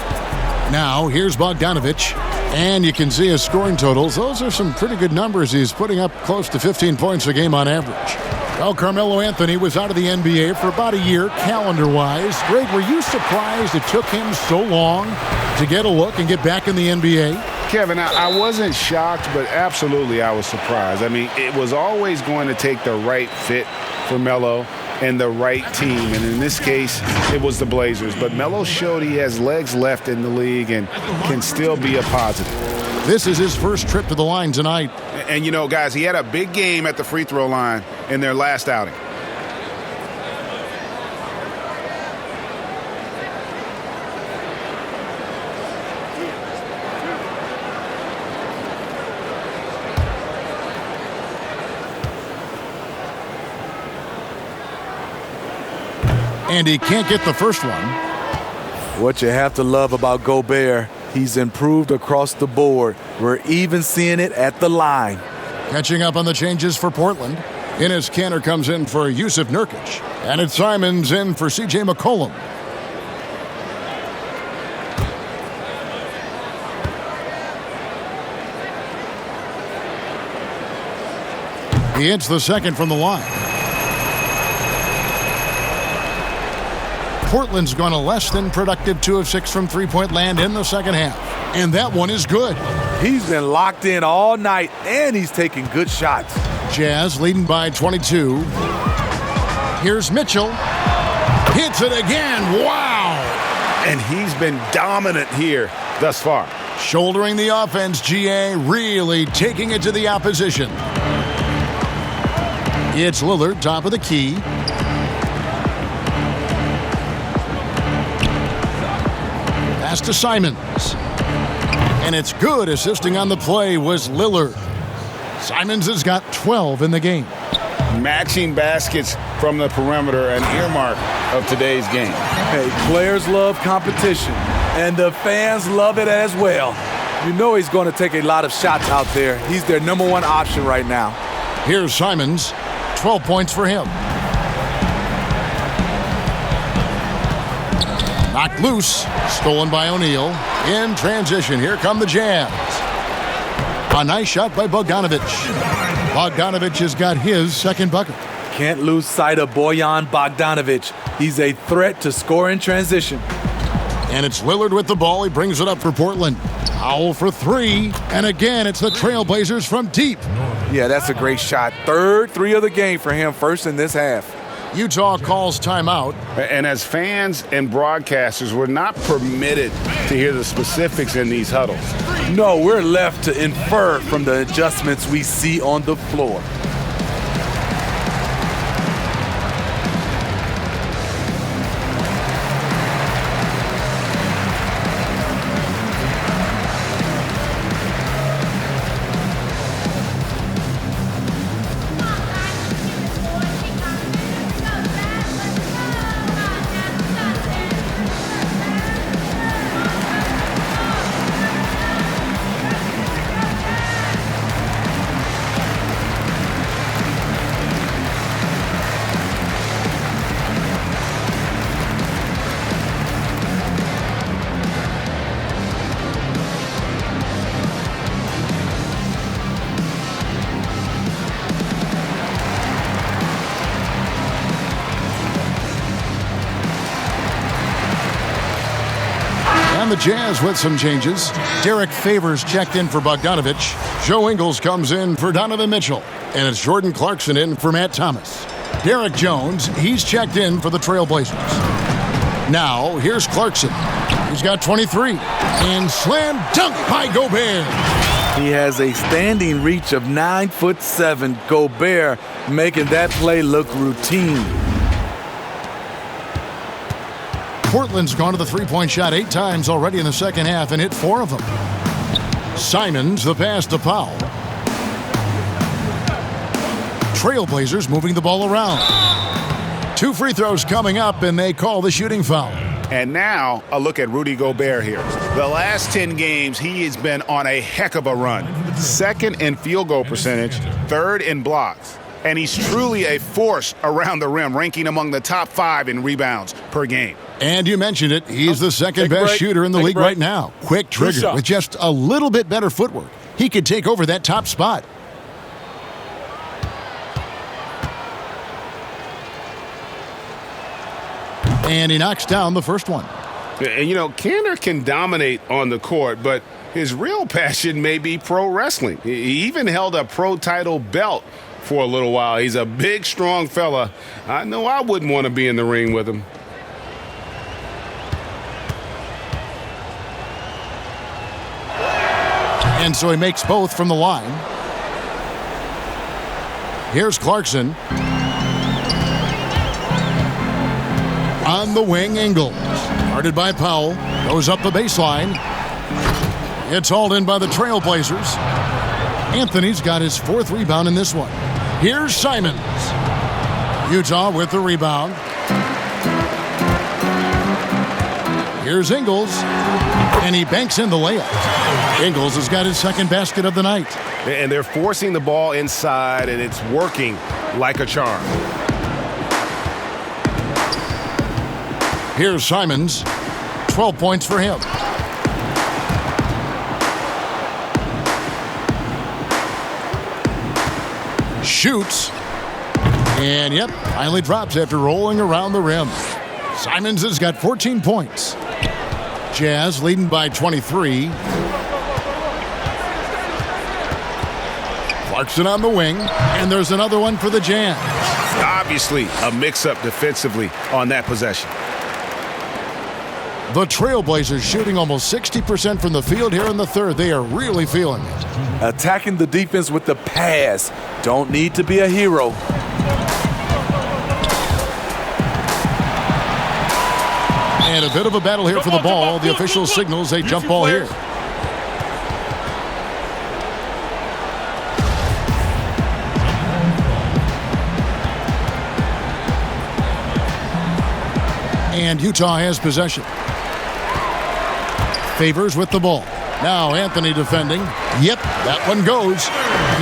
Now, here's Bogdanovich. And you can see his scoring totals. Those are some pretty good numbers. He's putting up close to 15 points a game on average. Well, Carmelo Anthony was out of the NBA for about a year, calendar-wise. Greg, were you surprised it took him so long to get a look and get back in the NBA? Kevin, I wasn't shocked, but absolutely I was surprised. I mean, it was always going to take the right fit for Melo and the right team. And in this case, it was the Blazers. But Melo showed he has legs left in the league and can still be a positive. This is his first trip to the line tonight. And, you know, guys, he had a big game at the free throw line in their last outing. And he can't get the first one. What you have to love about Gobert, he's improved across the board. We're even seeing it at the line. Catching up on the changes for Portland. Enes Kanter comes in for Yusuf Nurkic. And it's Simons in for C.J. McCollum. He hits the second from the line. Portland's gone a less than productive 2 of 6 from three-point land in the second half. And that one is good. He's been locked in all night, and he's taking good shots. Jazz leading by 22. Here's Mitchell. Hits it again. Wow. And he's been dominant here thus far. Shouldering the offense, GA really taking it to the opposition. It's Lillard, top of the key. Pass to Simons. And it's good. Assisting on the play was Lillard. Simons has got 12 in the game. Matching baskets from the perimeter, an earmark of today's game. Hey, players love competition, and the fans love it as well. You know he's going to take a lot of shots out there. He's their number one option right now. Here's Simons. 12 points for him. Knocked loose. Stolen by O'Neal. In transition, here come the Jazz. A nice shot by Bogdanovic. Bogdanovic has got his second bucket. Can't lose sight of Bojan Bogdanovic. He's a threat to score in transition. And it's Lillard with the ball. He brings it up for Portland. Powell for 3. And again, it's the Trailblazers from deep. Yeah, that's a great shot. Third 3 of the game for him, first in this half. Utah calls timeout. And as fans and broadcasters, we're not permitted to hear the specifics in these huddles. No, we're left to infer from the adjustments we see on the floor. And the Jazz with some changes. Derek Favors checked in for Bogdanovic. Joe Ingles comes in for Donovan Mitchell. And it's Jordan Clarkson in for Matt Thomas. Derek Jones, he's checked in for the Trailblazers. Now, here's Clarkson. He's got 23. And slam dunk by Gobert. He has a standing reach of 9'7". Gobert making that play look routine. Portland's gone to the three-point shot 8 times already in the second half and hit 4 of them. Simons, the pass to Powell. Trailblazers moving the ball around. 2 free throws coming up, and they call the shooting foul. And now a look at Rudy Gobert here. The last 10 games, he has been on a heck of a run. 2nd in field goal percentage, 3rd in blocks. And he's truly a force around the rim, ranking among the top 5 in rebounds per game. And you mentioned it, he's the second best shooter in the league right now. Quick trigger with just a little bit better footwork. He could take over that top spot. And he knocks down the first one. And, you know, Kanter can dominate on the court, but his real passion may be pro wrestling. He even held a pro title belt for a little while. He's a big, strong fella. I know I wouldn't want to be in the ring with him. And so he makes both from the line. Here's Clarkson. On the wing, Ingles. Guarded by Powell. Goes up the baseline. It's hauled in by the Trailblazers. Anthony's got his 4th rebound in this one. Here's Simons. Utah with the rebound. Here's Ingles. And he banks in the layup. Ingles has got his 2nd basket of the night. And they're forcing the ball inside, and it's working like a charm. Here's Simons. 12 points for him. Shoots. And, yep, finally drops after rolling around the rim. Simons has got 14 points. Jazz leading by 23. Clarkson on the wing, and there's another one for the Jazz. Obviously, a mix-up defensively on that possession. The Trailblazers shooting almost 60% from the field here in the third. They are really feeling it. Attacking the defense with the pass. Don't need to be a hero. And a bit of a battle here for the ball. The official signals a jump ball here. And Utah has possession. Favors with the ball. Now Anthony defending. Yep, that one goes.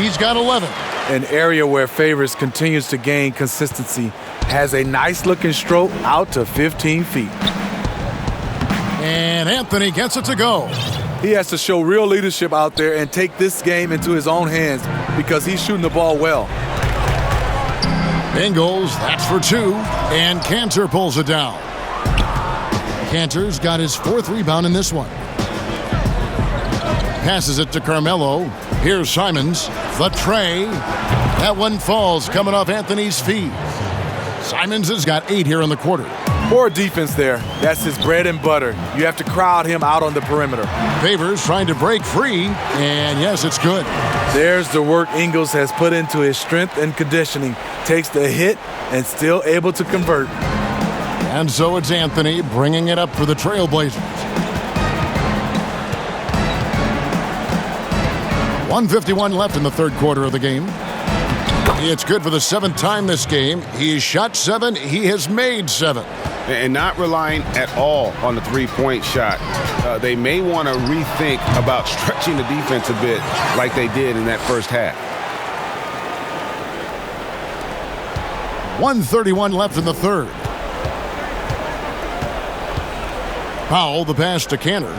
He's got 11. An area where Favors continues to gain consistency. Has a nice looking stroke out to 15 feet. And Anthony gets it to go. He has to show real leadership out there and take this game into his own hands because he's shooting the ball well. Bengals, that's for two. And Cantor pulls it down. Cantor's got his fourth rebound in this one. Passes it to Carmelo. Here's Simons. The tray. That one falls coming off Anthony's feet. Simons has got 8 here in the quarter. Poor defense there. That's his bread and butter. You have to crowd him out on the perimeter. Favors trying to break free. And yes, it's good. There's the work Ingles has put into his strength and conditioning. Takes the hit and still able to convert. And so it's Anthony bringing it up for the Trailblazers. 1:51 left in the third quarter of the game. It's good for the 7th time this game. He has shot 7. He has made 7. And not relying at all on the three-point shot. They may want to rethink about stretching the defense a bit like they did in that first half. 1:31 left in the third. Powell, the pass to Cantor.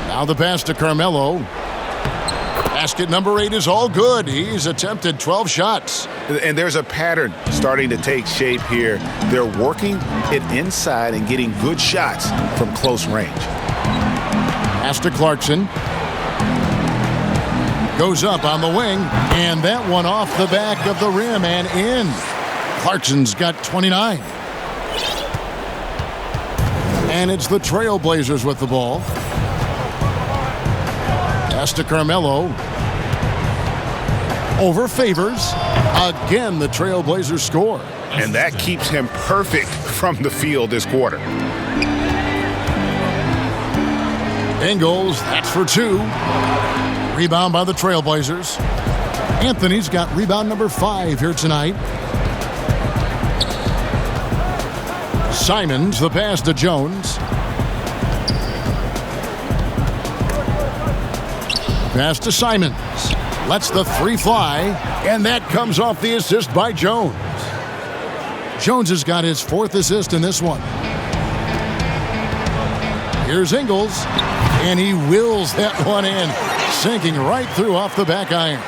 Now the pass to Carmelo. Basket number 8 is all good. He's attempted 12 shots. And there's a pattern starting to take shape here. They're working it inside and getting good shots from close range. Pass to Clarkson. Goes up on the wing, and that one off the back of the rim and in. Clarkson's got 29. And it's the Trailblazers with the ball. Pass to Carmelo. Over Favors. Again, the Trailblazers score. And that keeps him perfect from the field this quarter. Bengals, that's for 2. Rebound by the Trailblazers. Anthony's got rebound number 5 here tonight. Simons, the pass to Jones. Pass to Simons. Lets the 3 fly, and that comes off the assist by Jones. Jones has got his 4th assist in this one. Here's Ingles, and he wills that one in, sinking right through off the back iron.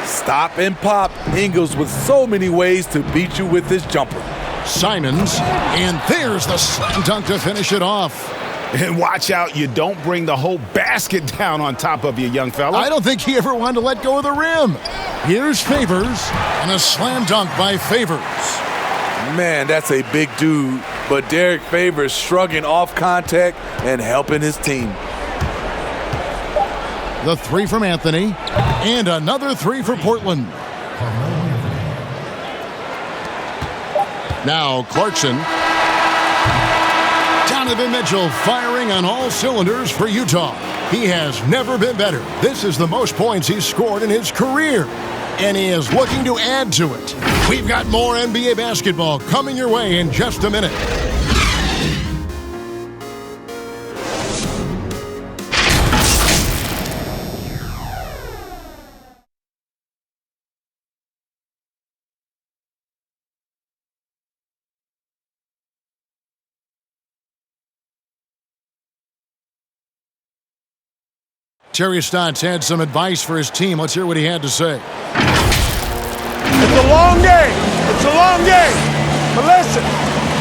Stop and pop. Ingles with so many ways to beat you with his jumper. Simons, and there's the slam dunk to finish it off. And watch out, you don't bring the whole basket down on top of you, young fella. I don't think he ever wanted to let go of the rim. Here's Favors, and a slam dunk by Favors. Man, that's a big dude. But Derek Favors shrugging off contact and helping his team. The 3 from Anthony, and another 3 for Portland. Now Clarkson. Donovan Mitchell firing on all cylinders for Utah. He has never been better. This is the most points he's scored in his career, and he is looking to add to it. We've got more NBA basketball coming your way in just a minute. Terry Stotts had some advice for his team. Let's hear what he had to say. It's a long game. It's a long game. But listen,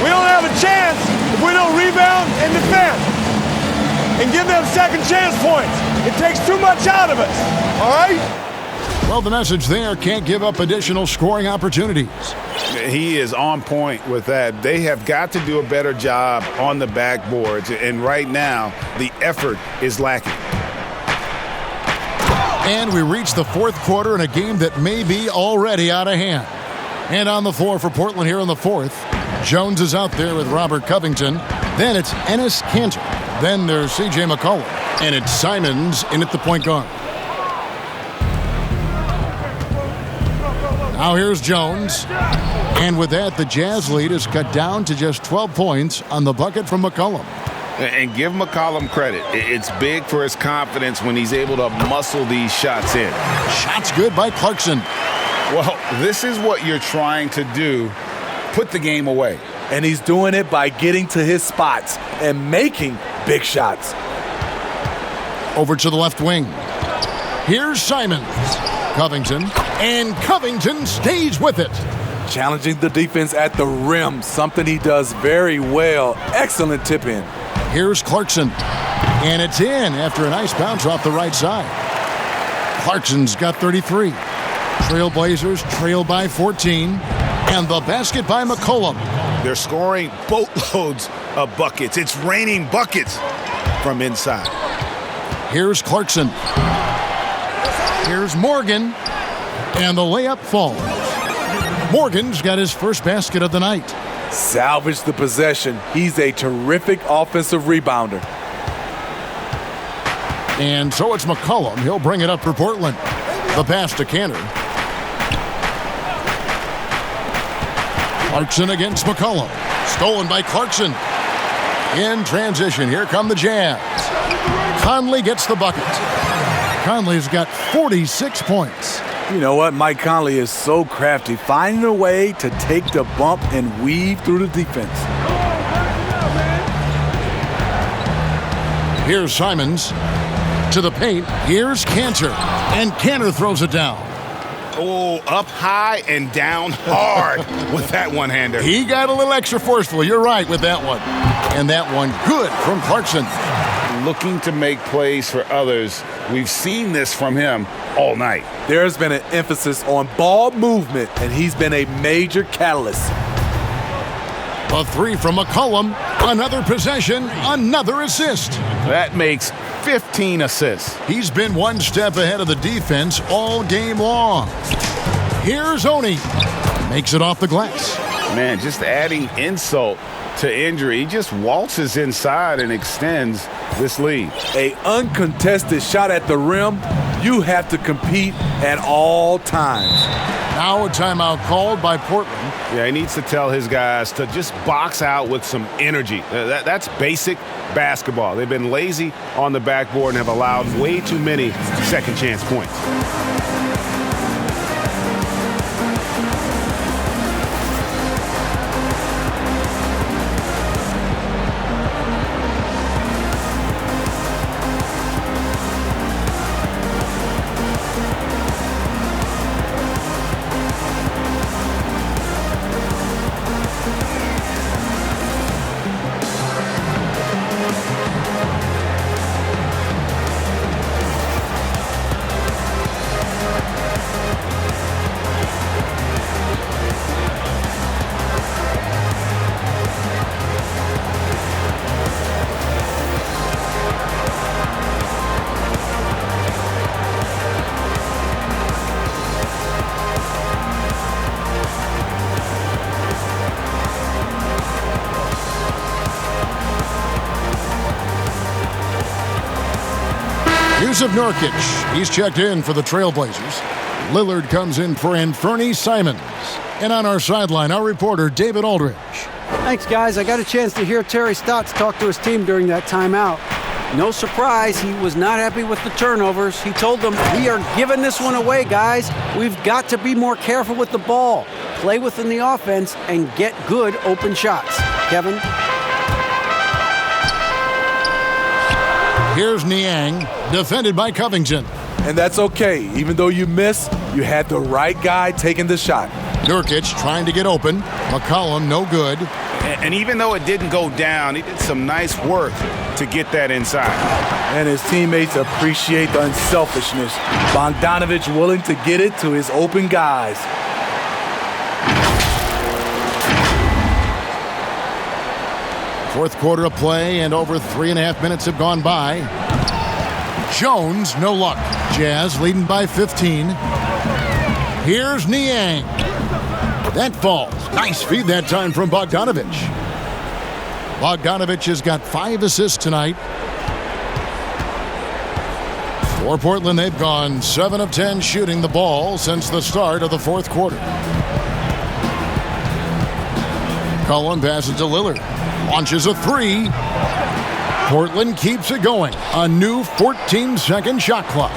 we don't have a chance if we don't rebound and defend and give them second chance points. It takes too much out of us. All right? Well, the message there, can't give up additional scoring opportunities. He is on point with that. They have got to do a better job on the backboards, and right now, the effort is lacking. And we reach the fourth quarter in a game that may be already out of hand. And on the floor for Portland here in the fourth, Jones is out there with Robert Covington. Then it's Enes Kanter. Then there's C.J. McCollum. And it's Simons in at the point guard. Now here's Jones. And with that, the Jazz lead is cut down to just 12 points on the bucket from McCollum. And give McCollum credit. It's big for his confidence when he's able to muscle these shots in. Shots good by Clarkson. Well, this is what you're trying to do. Put the game away. And he's doing it by getting to his spots and making big shots. Over to the left wing. Here's Simons. Covington. And Covington stays with it. Challenging the defense at the rim, something he does very well. Excellent tip in. Here's Clarkson. And it's in after a nice bounce off the right side. Clarkson's got 33. Trailblazers trail by 14. And the basket by McCollum. They're scoring boatloads of buckets. It's raining buckets from inside. Here's Clarkson. Here's Morgan. And the layup falls. Morgan's got his first basket of the night. Salvage the possession. He's a terrific offensive rebounder. And so it's McCollum. He'll bring it up for Portland. The pass to Kanter. Clarkson against McCollum. Stolen by Clarkson. In transition, here come the Jazz. Conley gets the bucket. Conley's got 46 points. You know what? Mike Conley is so crafty, finding a way to take the bump and weave through the defense. Here's Simons to the paint. Here's Kanter. And Kanter throws it down. Oh, up high and down hard with that one-hander. He got a little extra forceful. You're right with that one. And that one good from Clarkson. Looking to make plays for others. We've seen this from him all night. There's been an emphasis on ball movement, and he's been a major catalyst. A three from McCollum. Another possession, another assist. That makes 15 assists. He's been one step ahead of the defense all game long. Here's Oni. Makes it off the glass. Man, just adding insult to injury. He just waltzes inside and extends this lead. A uncontested shot at the rim. You have to compete at all times. Now a timeout called by Portland. Yeah, he needs to tell his guys to just box out with some energy. That's basic basketball. They've been lazy on the backboard and have allowed way too many second chance points. Of Nurkic. He's checked in for the Trailblazers. Lillard comes in for Anthony Simons. And on our sideline, our reporter, David Aldridge. Thanks, guys. I got a chance to hear Terry Stotts talk to his team during that timeout. No surprise, he was not happy with the turnovers. He told them, we are giving this one away, guys. We've got to be more careful with the ball, play within the offense, and get good open shots. Kevin? Here's Niang, defended by Covington. And that's okay. Even though you miss, you had the right guy taking the shot. Nurkic trying to get open. McCollum no good. And even though it didn't go down, he did some nice work to get that inside. And his teammates appreciate the unselfishness. Bogdanovich willing to get it to his open guys. Fourth quarter of play, and over 3.5 minutes have gone by. Jones, no luck. Jazz leading by 15. Here's Niang. That falls. Nice feed that time from Bogdanovich. Bogdanovich has got 5 assists tonight. For Portland, they've gone 7 of 10 shooting the ball since the start of the fourth quarter. Cullen passes to Lillard. Launches a 3. Portland keeps it going. A new 14-second shot clock.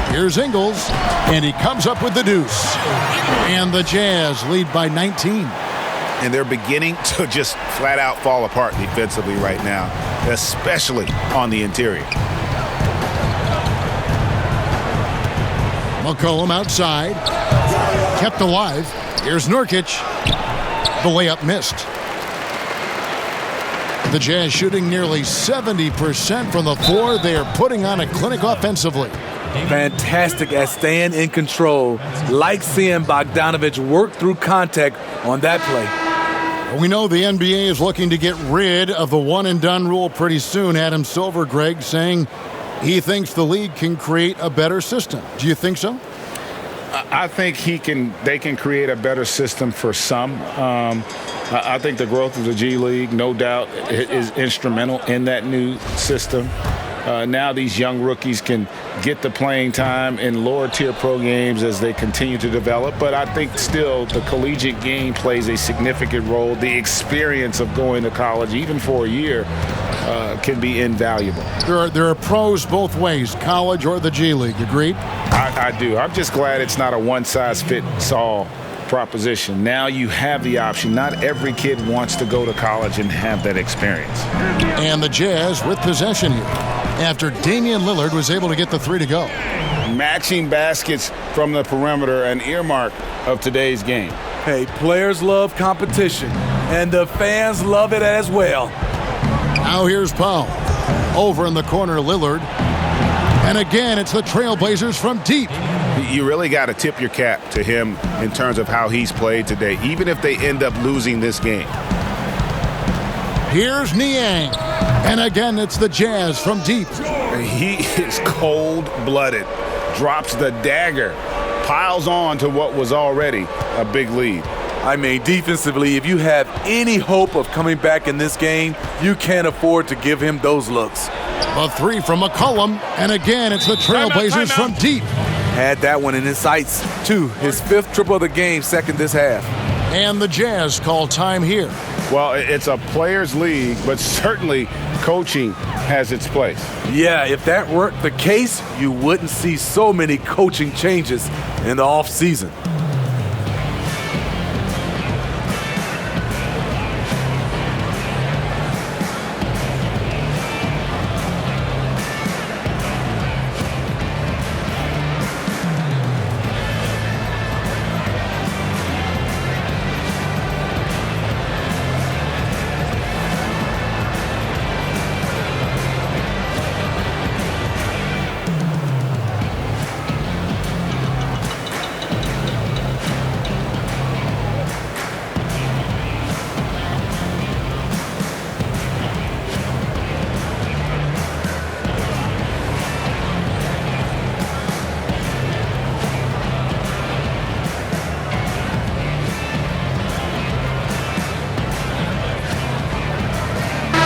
Here's Ingles, and he comes up with the deuce. And the Jazz lead by 19. And they're beginning to just flat out fall apart defensively right now, especially on the interior. McCollum outside. Kept alive. Here's Nurkic. The layup missed. The Jazz shooting nearly 70% from the floor. They are putting on a clinic offensively. Fantastic at staying in control. Like seeing Bogdanovich work through contact on that play. We know the NBA is looking to get rid of the one-and-done rule pretty soon. Adam Silver, Greg, saying he thinks the league can create a better system. Do you think so? I think they can create a better system for some. I think the growth of the G League, no doubt, is instrumental in that new system. Now these young rookies can get the playing time in lower-tier pro games as they continue to develop. But I think still the collegiate game plays a significant role. The experience of going to college, even for a year, can be invaluable. There are pros both ways, college or the G League. Agreed? I do. I'm just glad it's not a one-size-fits-all proposition. Now you have the option. Not every kid wants to go to college and have that experience. And the Jazz with possession here after Damian Lillard was able to get the 3 to go. Matching baskets from the perimeter, an earmark of today's game. Hey, players love competition, and the fans love it as well. Now here's Powell. Over in the corner, Lillard. And again, it's the Trailblazers from deep. You really got to tip your cap to him in terms of how he's played today, even if they end up losing this game. Here's Niang. And again, it's the Jazz from deep. He is cold-blooded, drops the dagger, piles on to what was already a big lead. I mean, defensively, if you have any hope of coming back in this game, you can't afford to give him those looks. A 3 from McCollum, and again, it's the Trailblazers from deep. Had that one in his sights, too. His 5th triple of the game, second this half. And the Jazz call time here. Well, it's a players' league, but certainly coaching has its place. Yeah, if that weren't the case, you wouldn't see so many coaching changes in the offseason.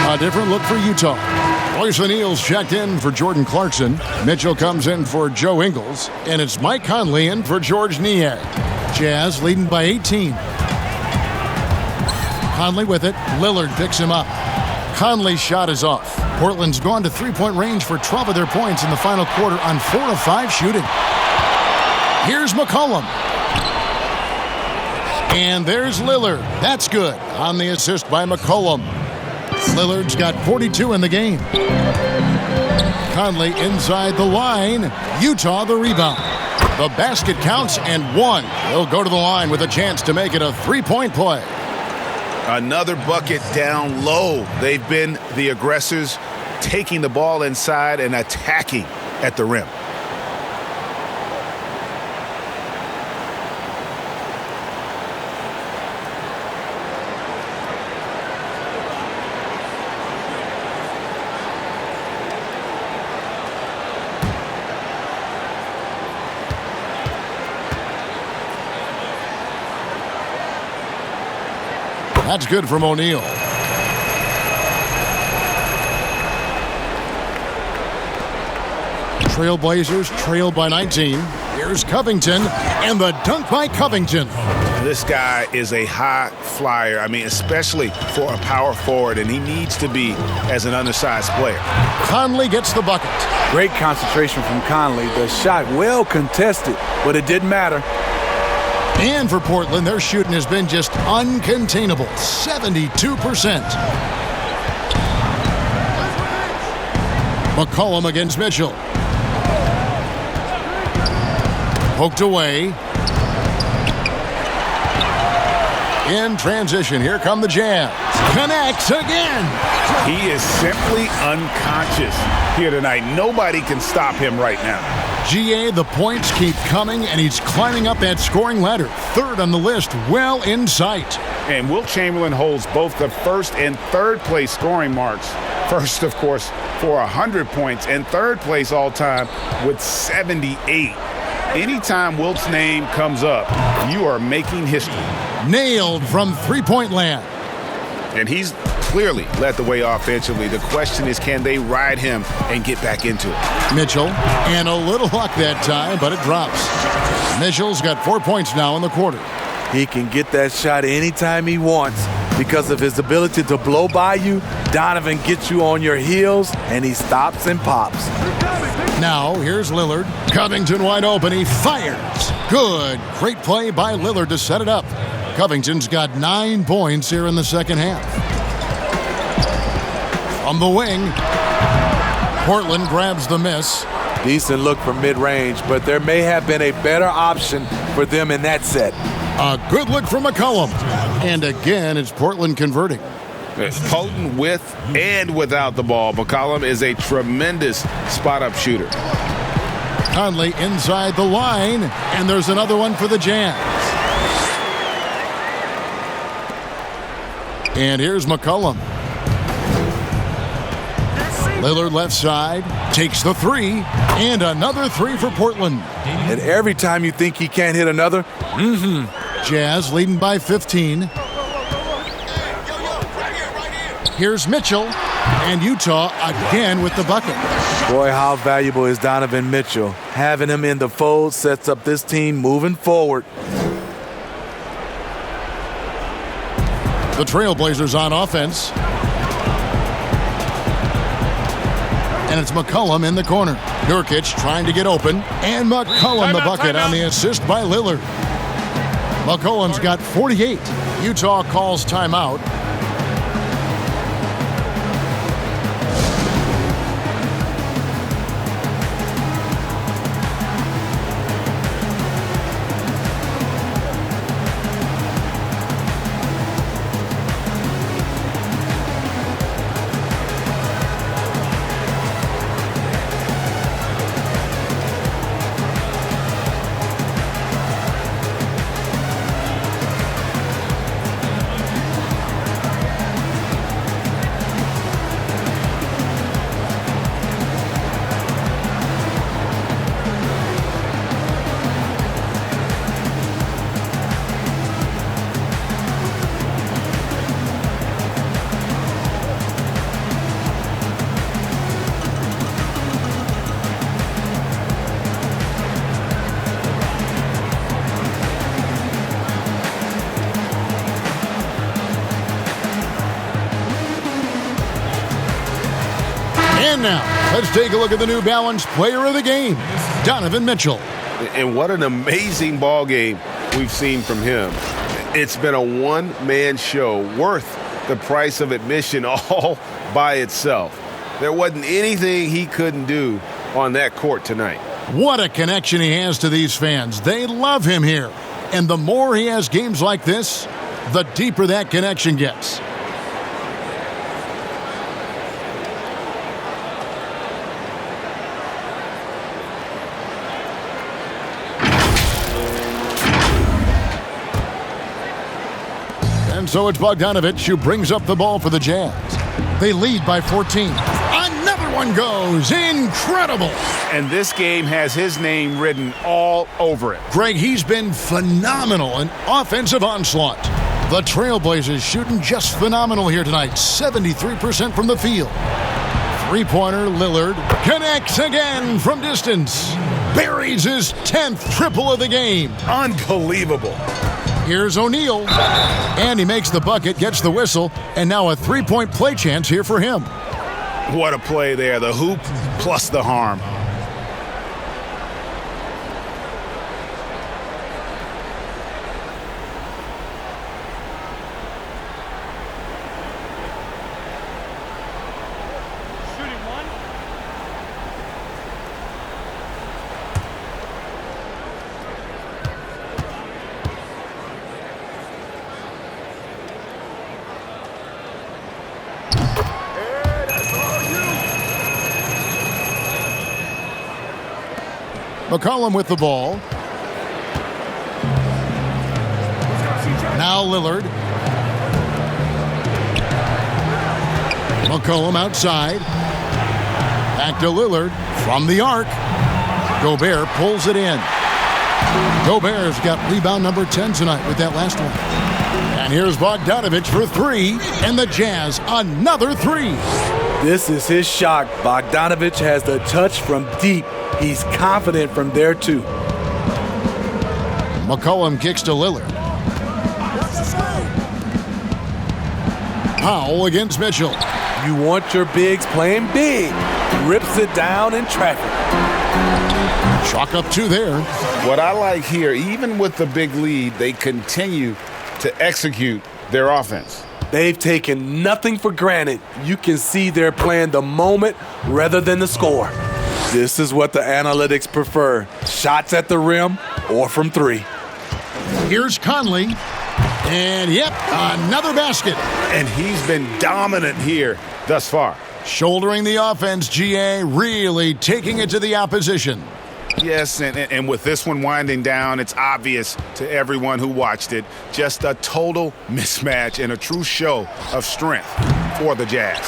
A different look for Utah. Royce O'Neal's checked in for Jordan Clarkson. Mitchell comes in for Joe Ingles. And it's Mike Conley in for George Niang. Jazz leading by 18. Conley with it. Lillard picks him up. Conley's shot is off. Portland's gone to three-point range for 12 of their points in the final quarter on 4 of 5 shooting. Here's McCollum. And there's Lillard. That's good on the assist by McCollum. Lillard's got 42 in the game. Conley inside the line. Utah the rebound. The basket counts and one. He'll go to the line with a chance to make it a three-point play. Another bucket down low. They've been the aggressors, taking the ball inside and attacking at the rim. That's good from O'Neal. Trailblazers trail by 19. Here's Covington, and the dunk by Covington. This guy is a high flyer. I mean, especially for a power forward, and he needs to be as an undersized player. Conley gets the bucket. Great concentration from Conley. The shot well contested, but it didn't matter. And for Portland, their shooting has been just uncontainable, 72%. McCollum against Mitchell. Poked away. In transition, here come the Jazz. Connects again. He is simply unconscious here tonight. Nobody can stop him right now. GA, the points keep coming, and he's climbing up that scoring ladder. Third on the list, well in sight. And Wilt Chamberlain holds both the first and third place scoring marks. First, of course, for 100 points, and third place all time with 78. Anytime Wilt's name comes up, you are making history. Nailed from three-point land. And he's clearly led the way offensively. The question is, can they ride him and get back into it? Mitchell, and a little luck that time, but it drops. Mitchell's got 4 points now in the quarter. He can get that shot anytime he wants because of his ability to blow by you. Donovan gets you on your heels, and he stops and pops. Now, here's Lillard. Covington wide open. He fires. Good. Great play by Lillard to set it up. Covington's got 9 points here in the second half. From the wing, Portland grabs the miss. Decent look from mid-range, but there may have been a better option for them in that set. A good look from McCollum. And again, it's Portland converting. It's potent with and without the ball. McCollum is a tremendous spot-up shooter. Conley inside the line, and there's another one for the Jazz. And here's McCollum. Lillard left side, takes the three, and another three for Portland. And every time you think he can't hit another, Jazz leading by 15. Here's Mitchell, and Utah again with the bucket. Boy, how valuable is Donovan Mitchell. Having him in the fold sets up this team moving forward. The Trailblazers on offense. And it's McCollum in the corner. Nurkic trying to get open. And McCollum the bucket on the assist by Lillard. McCollum's got 48. Utah calls timeout. And now, let's take a look at the New Balance Player of the Game, Donovan Mitchell. And what an amazing ball game we've seen from him. It's been a one-man show worth the price of admission all by itself. There wasn't anything he couldn't do on that court tonight. What a connection he has to these fans. They love him here. And the more he has games like this, the deeper that connection gets. And so it's Bogdanovich who brings up the ball for the Jazz. They lead by 14. Another one goes. Incredible. And this game has his name written all over it. Greg, he's been phenomenal in offensive onslaught. The Trailblazers shooting just phenomenal here tonight. 73% from the field. Three-pointer, Lillard connects again from distance. Buries his 10th triple of the game. Unbelievable. Here's O'Neal. And he makes the bucket, gets the whistle, and now a three-point play chance here for him. What a play there. The hoop plus the harm. McCollum with the ball. Now Lillard. McCollum outside. Back to Lillard from the arc. Gobert pulls it in. Gobert's got rebound number 10 tonight with that last one. And here's Bogdanovich for three, and the Jazz another three. This is his shot. Bogdanovich has the touch from deep. He's confident from there, too. McCollum kicks to Lillard. Powell against Mitchell. You want your bigs playing big. Rips it down in traffic. Chalk up two there. What I like here, even with the big lead, they continue to execute their offense. They've taken nothing for granted. You can see they're playing the moment rather than the score. This is what the analytics prefer. Shots at the rim or from three. Here's Conley. And, yep, another basket. And he's been dominant here thus far. Shouldering the offense, GA, really taking it to the opposition. Yes, and with this one winding down, it's obvious to everyone who watched it. Just a total mismatch and a true show of strength for the Jazz.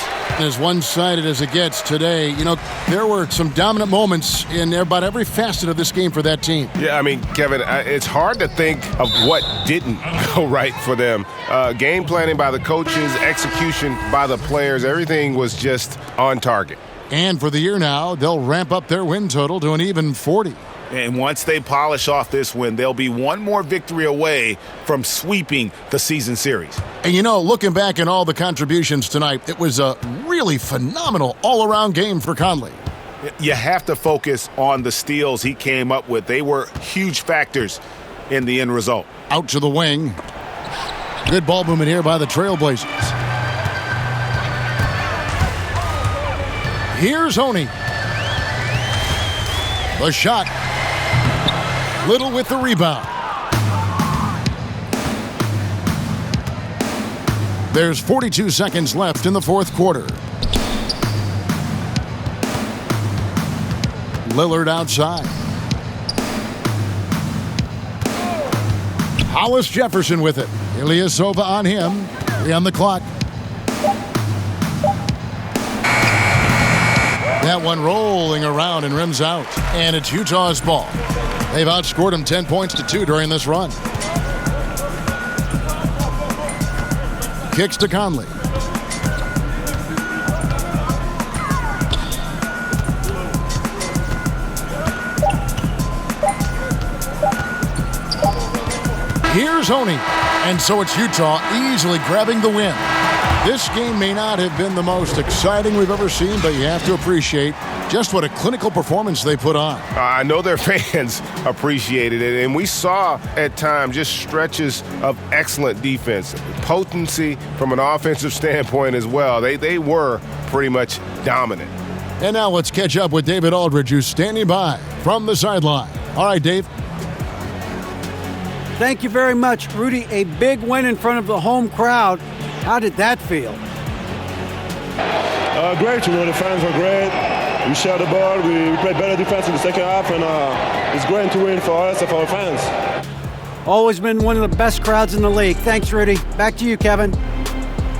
As one-sided as it gets today, you know, there were some dominant moments in about every facet of this game for that team. Yeah, I mean, Kevin, it's hard to think of what didn't go right for them. Game planning by the coaches, execution by the players, everything was just on target. And for the year now, they'll ramp up their win total to an even 40. And once they polish off this win, they'll be one more victory away from sweeping the season series. And you know, looking back at all the contributions tonight, it was a really phenomenal all-around game for Conley. You have to focus on the steals he came up with. They were huge factors in the end result. Out to the wing. Good ball movement here by the Trailblazers. Here's Honey. The shot. Little with the rebound. There's 42 seconds left in the fourth quarter. Lillard outside. Hollis Jefferson with it. Ilyasova on him. 3 on the clock. That one rolling around and rims out. And it's Utah's ball. They've outscored them 10 points to 2 during this run. Kicks to Conley. Here's Honey. And so it's Utah easily grabbing the win. This game may not have been the most exciting we've ever seen, but you have to appreciate just what a clinical performance they put on. I know their fans appreciated it, and we saw at times just stretches of excellent defense, potency from an offensive standpoint as well. They were pretty much dominant. And now let's catch up with David Aldridge, who's standing by from the sideline. All right, Dave. Thank you very much, Rudy. A big win in front of the home crowd. How did that feel? Great. The fans were great. We shared the ball. We played better defense in the second half, and it's great to win for us and for our fans. Always been one of the best crowds in the league. Thanks, Rudy. Back to you, Kevin.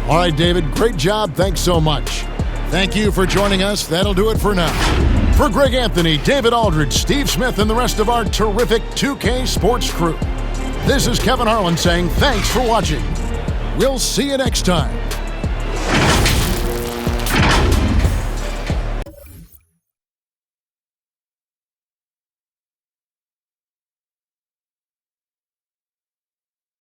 All right, David. Great job. Thanks so much. Thank you for joining us. That'll do it for now. For Greg Anthony, David Aldridge, Steve Smith, and the rest of our terrific 2K Sports crew, this is Kevin Harlan saying thanks for watching. We'll see you next time.